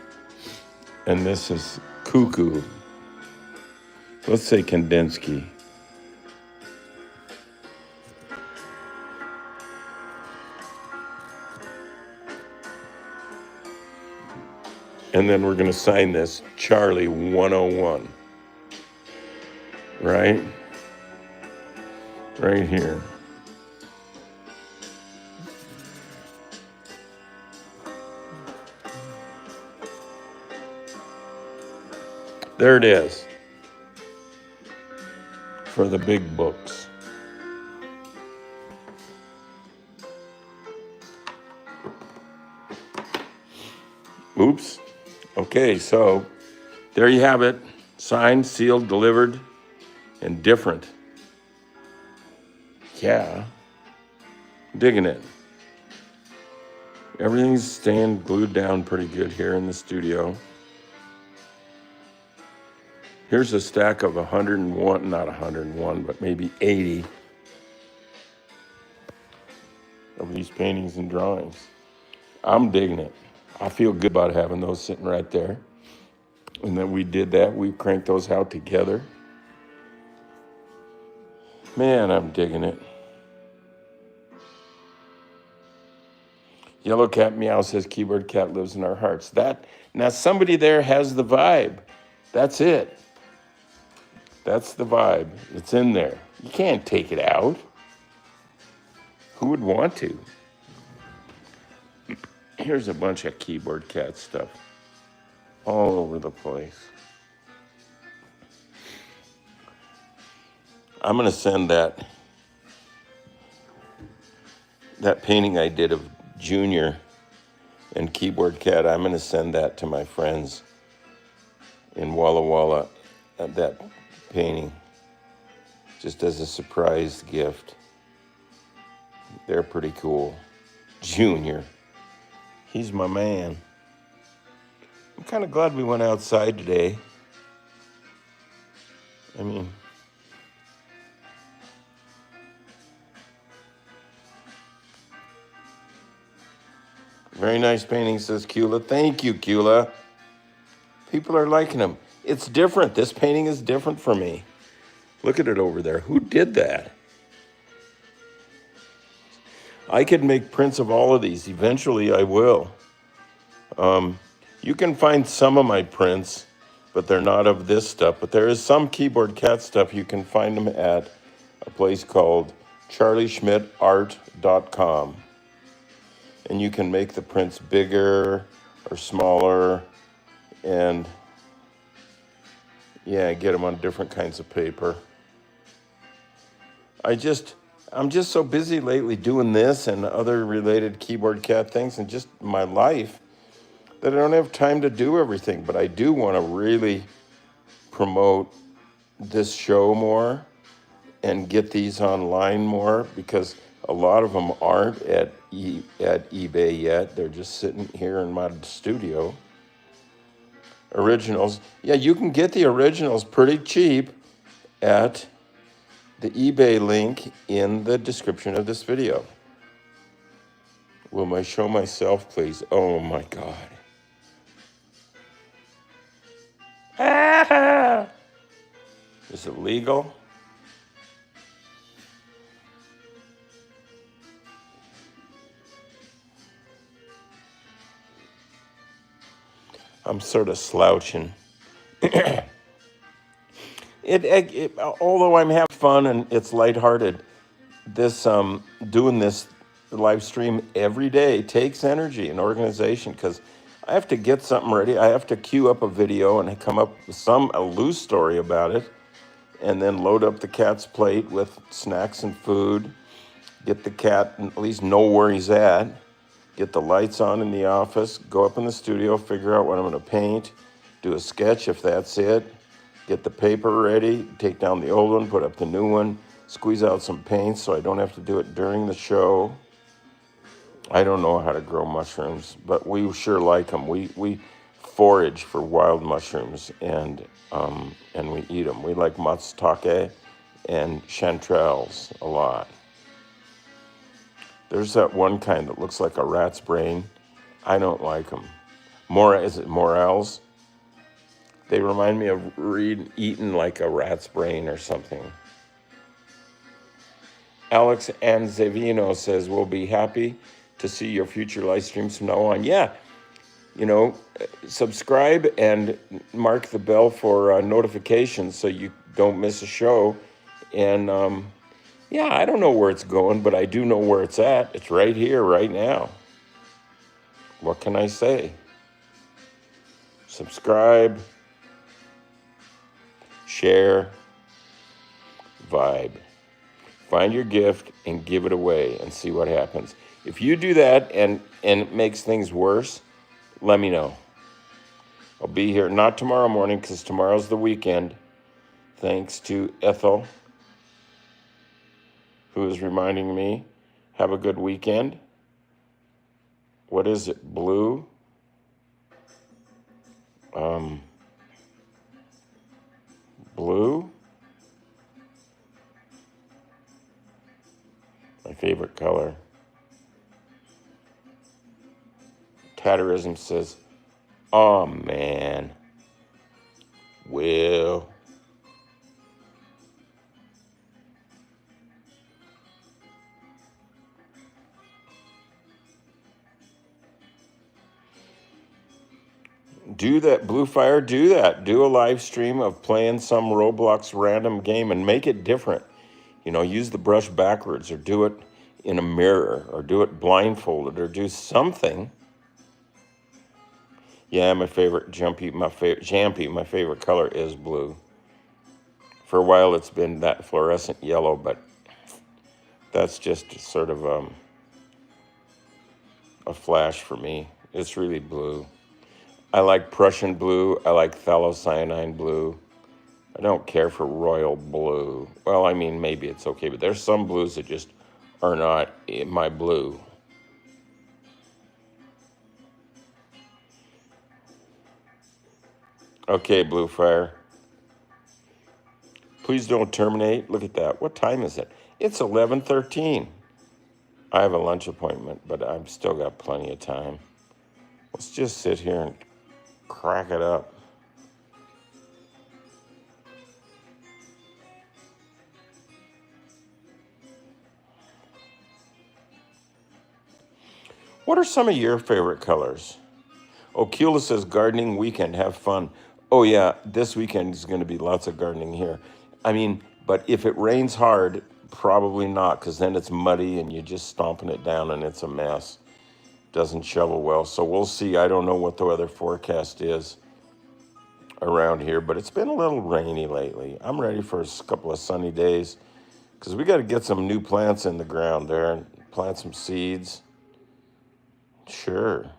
And this is cuckoo. Let's say Kandinsky. And then we're going to sign this Charlie 101. Right? Right here. There it is. For the big books. Oops. Okay, so there you have it. Signed, sealed, delivered, and different. Yeah. Digging it. Everything's staying glued down pretty good here in the studio. Here's a stack of 101, not 101, but maybe 80 of these paintings and drawings. I'm digging it. I feel good about having those sitting right there. And then we did that. We cranked those out together. Man, I'm digging it. Yellow Cat Meow says Keyboard Cat lives in our hearts. That now somebody there has the vibe. That's it. That's the vibe. It's in there. You can't take it out. Who would want to? Here's a bunch of Keyboard Cat stuff all over the place. I'm going to send that painting I did of Junior and Keyboard Cat. I'm going to send that to my friends in Walla Walla, that painting, just as a surprise gift. They're pretty cool. Junior, he's my man. I'm kind of glad we went outside today. I mean, very nice painting, says Kula. Thank you, Kula. People are liking them. It's different. This painting is different for me. Look at it over there. Who did that? I could make prints of all of these. Eventually, I will. You can find some of my prints, but they're not of this stuff. But there is some Keyboard Cat stuff. You can find them at a place called charlieschmidtart.com. And you can make the prints bigger or smaller and, yeah, get them on different kinds of paper. I'm just so busy lately doing this and other related Keyboard Cat things and just my life that I don't have time to do everything. But I do want to really promote this show more and get these online more, because a lot of them aren't at eBay yet. They're just sitting here in my studio. Originals. Yeah, you can get the originals pretty cheap at the eBay link in the description of this video. Will I show myself, please? Oh my God. Is it legal? I'm sort of slouching. Although I'm having fun and it's lighthearted, this doing this live stream every day takes energy and organization, because I have to get something ready. I have to queue up a video and come up with a loose story about it, and then load up the cat's plate with snacks and food, get the cat and at least know where he's at, get the lights on in the office, go up in the studio, figure out what I'm going to paint, do a sketch if that's it, get the paper ready, take down the old one, put up the new one, squeeze out some paint so I don't have to do it during the show. I don't know how to grow mushrooms, but we sure like them. We forage for wild mushrooms and we eat them. We like matsutake and chanterelles a lot. There's that one kind that looks like a rat's brain. I don't like them. Is it morels? They remind me of eating like a rat's brain or something. Alex Anzevino says, we'll be happy to see your future live streams from now on. Yeah, subscribe and mark the bell for notifications so you don't miss a show. And yeah, I don't know where it's going, but I do know where it's at. It's right here, right now. What can I say? Subscribe, share, vibe. Find your gift and give it away and see what happens. If you do that and it makes things worse, let me know. I'll be here, not tomorrow morning because tomorrow's the weekend. Thanks to Ethel, who is reminding me, have a good weekend. What is it, blue? Blue? My favorite color. Tatterism says, oh man. Well. Do that, Blue Fire, do that. Do a live stream of playing some Roblox random game and make it different. Use the brush backwards, or do it in a mirror, or do it blindfolded, or do something. Yeah, my favorite Jampy, my favorite color is blue. For a while, it's been that fluorescent yellow, but that's just sort of a flash for me. It's really blue. I like Prussian blue. I like phthalocyanine blue. I don't care for royal blue. Well, I mean, maybe it's okay, but there's some blues that just are not in my blue. Okay, Blue Fire. Please don't terminate. Look at that. What time is it? It's 11:13. I have a lunch appointment, but I've still got plenty of time. Let's just sit here and crack it up. What are some of your favorite colors? Oh, Keula says gardening weekend, have fun. Oh yeah, this weekend is going to be lots of gardening here. I mean, but if it rains hard, probably not, because then it's muddy and you're just stomping it down and it's a mess. Doesn't shovel well. So we'll see. I don't know what the weather forecast is around here, but it's been a little rainy lately. I'm ready for a couple of sunny days because we got to get some new plants in the ground there and plant some seeds. Sure.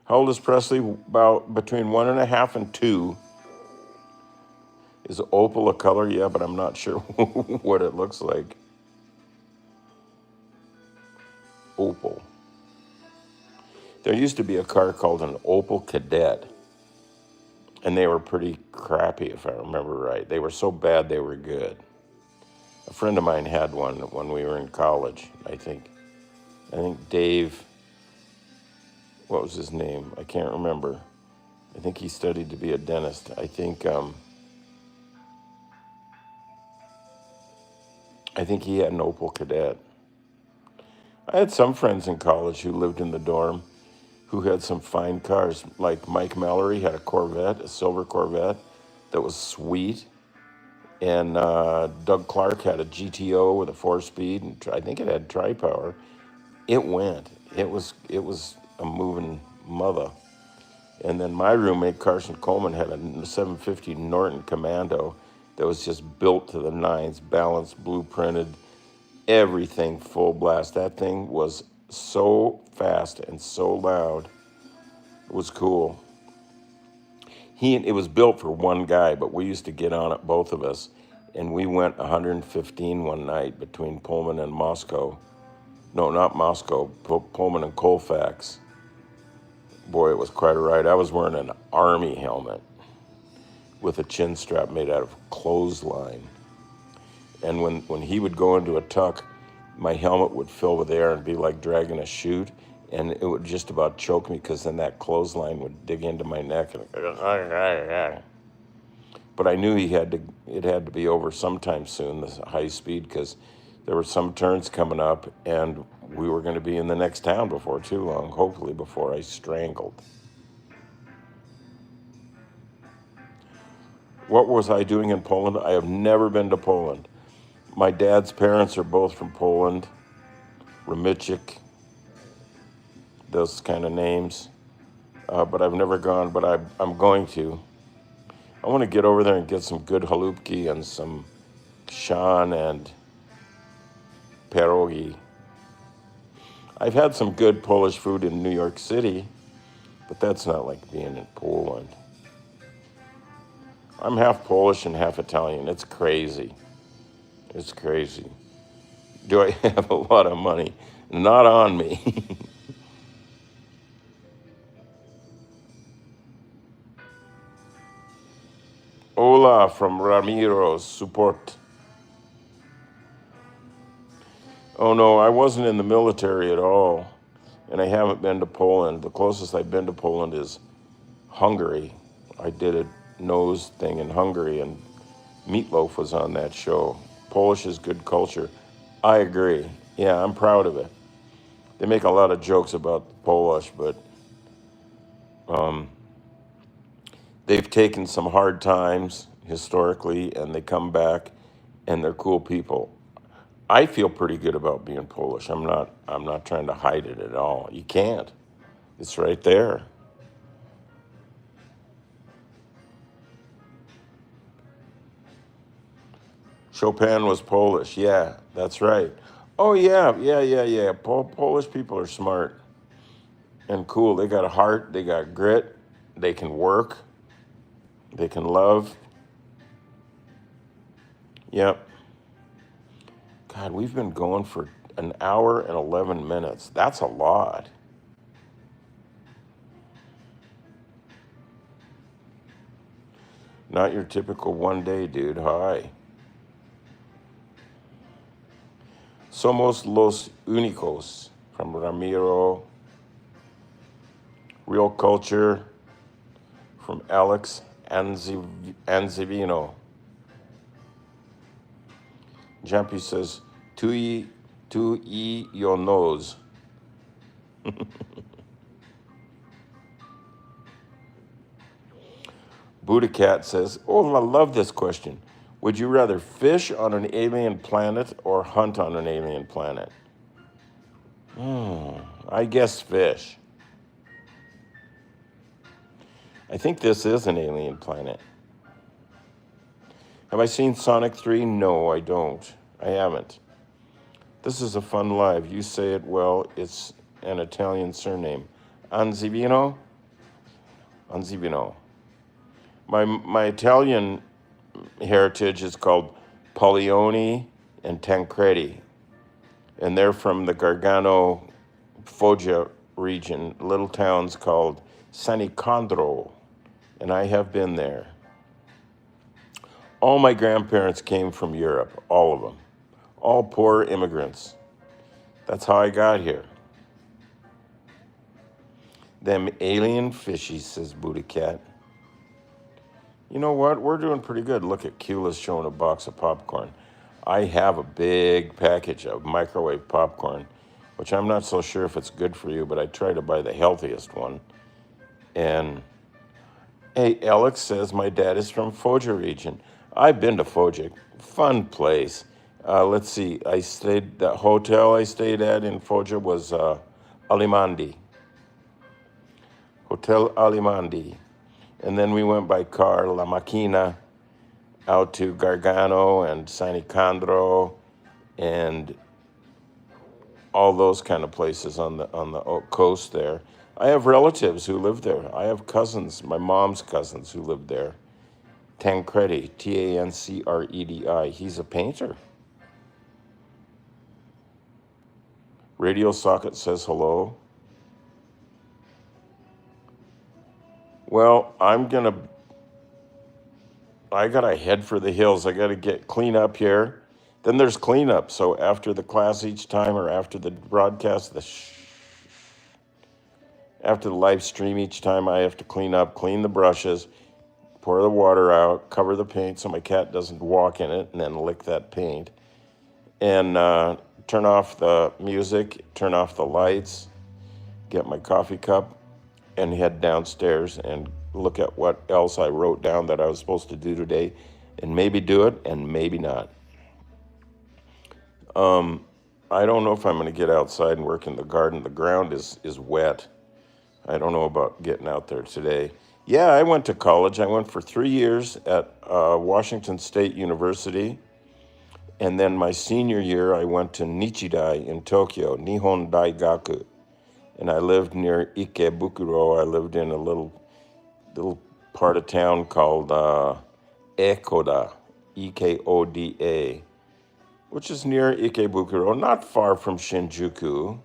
How old is Presley? About between 1.5 and 2. Is opal a color? Yeah, but I'm not sure what it looks like. Opal. There used to be a car called an Opel Kadett, and they were pretty crappy, if I remember right. They were so bad they were good. A friend of mine had one when we were in college, I think. I think Dave, what was his name? I can't remember. I think he studied to be a dentist. I think he had an Opel Kadett. I had some friends in college who lived in the dorm who had some fine cars. Like Mike Mallory had a Corvette, a silver Corvette that was sweet. And Doug Clark had a GTO with a 4-speed, and I think it had tri-power. It went. It was a moving mother. And then my roommate Carson Coleman had a 750 Norton Commando that was just built to the nines, balanced, blueprinted, everything full blast. That thing was so fast and so loud. It was cool. It was built for one guy, but we used to get on it, both of us, and we went 115 one night between Pullman and Moscow. No, not Moscow, Pullman and Colfax. Boy, it was quite a ride. I was wearing an army helmet with a chin strap made out of clothesline. And when he would go into a tuck, my helmet would fill with air and be like dragging a chute, and it would just about choke me because then that clothesline would dig into my neck. But I knew it had to be over sometime soon, the high speed, because there were some turns coming up, and we were going to be in the next town before too long, hopefully before I strangled. What was I doing in Poland? I have never been to Poland. My dad's parents are both from Poland, Remichik, those kind of names. But I've never gone, but I'm going to. I want to get over there and get some good halupki and some shan and pierogi. I've had some good Polish food in New York City, but that's not like being in Poland. I'm half Polish and half Italian. It's crazy. It's crazy. Do I have a lot of money? Not on me. Hola from Ramiro's support. Oh no, I wasn't in the military at all, and I haven't been to Poland. The closest I've been to Poland is Hungary. I did a nose thing in Hungary, and Meatloaf was on that show. Polish is good culture. I agree. Yeah, I'm proud of it. They make a lot of jokes about the Polish, but they've taken some hard times historically, and they come back, and they're cool people. I feel pretty good about being Polish. I'm not trying to hide it at all. You can't. It's right there. Chopin was Polish. Yeah, that's right. Oh yeah. Polish people are smart and cool. They got a heart. They got grit. They can work. They can love. Yep. God, we've been going for an hour and 11 minutes. That's a lot. Not your typical one day, dude. Hi. Somos los únicos from Ramiro. Real culture from Alex Anzivino. Jumpy says, tu y your nose. Buddha Cat says, oh, I love this question. Would you rather fish on an alien planet or hunt on an alien planet? I guess fish. I think this is an alien planet. Have I seen Sonic 3? No, I don't. I haven't. This is a fun live. You say it well. It's an Italian surname. Anzivino? Anzivino. My Italian heritage is called Polioni and Tancredi. And they're from the Gargano Foggia region, little towns called Sanicandro. And I have been there. All my grandparents came from Europe, all of them. All poor immigrants. That's how I got here. Them alien fishies, says Buddha Cat. You know what? We're doing pretty good. Look at Cula's showing a box of popcorn. I have a big package of microwave popcorn, which I'm not so sure if it's good for you, but I try to buy the healthiest one. And hey, Alex says my dad is from Foggia region. I've been to Foggia. Fun place. Let's see. The hotel I stayed at in Foggia was Alimandi. Hotel Alimandi. And then we went by car, La Macchina, out to Gargano and Sanicandro and all those kind of places on the coast there. I have relatives who live there. I have cousins, my mom's cousins who live there. Tancredi, Tancredi. He's a painter. Radio Socket says hello. Well, I gotta head for the hills. I gotta get clean up here. Then there's cleanup. So after the class each time, or after the broadcast, after the live stream each time, I have to clean up, clean the brushes, pour the water out, cover the paint so my cat doesn't walk in it, and then lick that paint. And turn off the music, turn off the lights, get my coffee cup, and head downstairs and look at what else I wrote down that I was supposed to do today, and maybe do it and maybe not. I don't know if I'm going to get outside and work in the garden. The ground is wet. I don't know about getting out there today. Yeah, I went to college. I went for 3 years at Washington State University. And then my senior year, I went to Nichidai in Tokyo, Nihon Daigaku. And I lived near Ikebukuro. I lived in a little part of town called Ekoda, Ekoda, which is near Ikebukuro, not far from Shinjuku.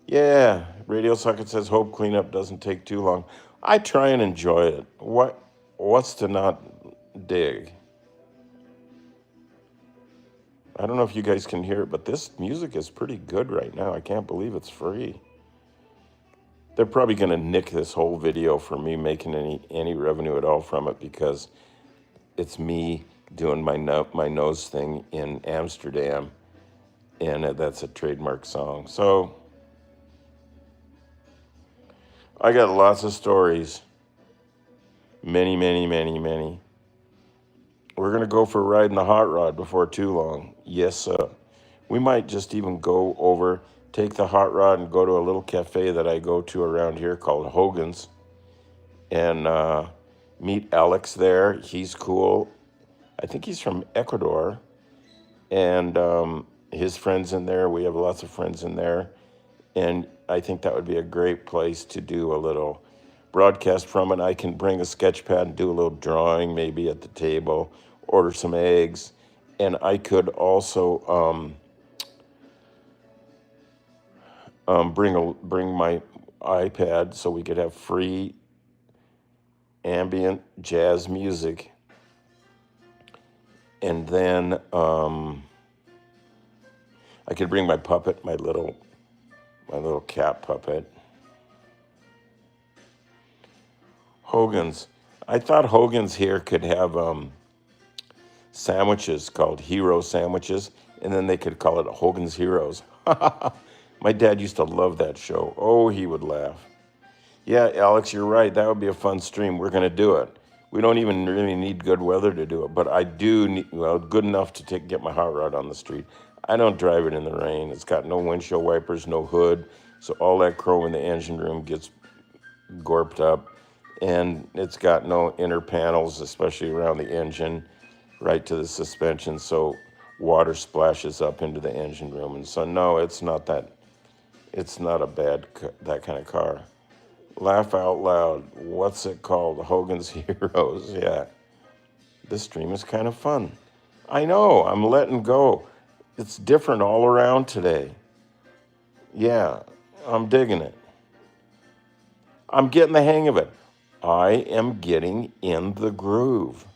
Yeah, Radio Socket says hope cleanup doesn't take too long. I try and enjoy it. What's to not dig? I don't know if you guys can hear it, but this music is pretty good right now. I can't believe it's free. They're probably going to nick this whole video for me making any revenue at all from it, because it's me doing my nose thing in Amsterdam, and that's a trademark song. So I got lots of stories. Many. We're going to go for a ride in the hot rod before too long. Yes, sir. We might just even go over, take the hot rod and go to a little cafe that I go to around here called Hogan's, and meet Alex there. He's cool. I think he's from Ecuador, and his friends in there. We have lots of friends in there, and I think that would be a great place to do a little broadcast from. And I can bring a sketch pad and do a little drawing, maybe at the table, order some eggs, and I could also bring my iPad so we could have free ambient jazz music, and then I could bring my puppet, my little cat puppet. Hogan's. I thought Hogan's here could have sandwiches called hero sandwiches, and then they could call it Hogan's Heroes. My dad used to love that show. Oh, he would laugh. Yeah, Alex, you're right. That would be a fun stream. We're going to do it. We don't even really need good weather to do it, but I do need, well, good enough to get my hot rod on the street. I don't drive it in the rain. It's got no windshield wipers, no hood, so all that chrome in the engine room gets gorped up, and it's got no inner panels, especially around the engine, right to the suspension, so water splashes up into the engine room. And so, no, it's not that. It's not a bad that kind of car. Laugh out loud. What's it called? Hogan's Heroes. Yeah. This stream is kind of fun. I know. I'm letting go. It's different all around today. Yeah. I'm digging it. I'm getting the hang of it. I am getting in the groove.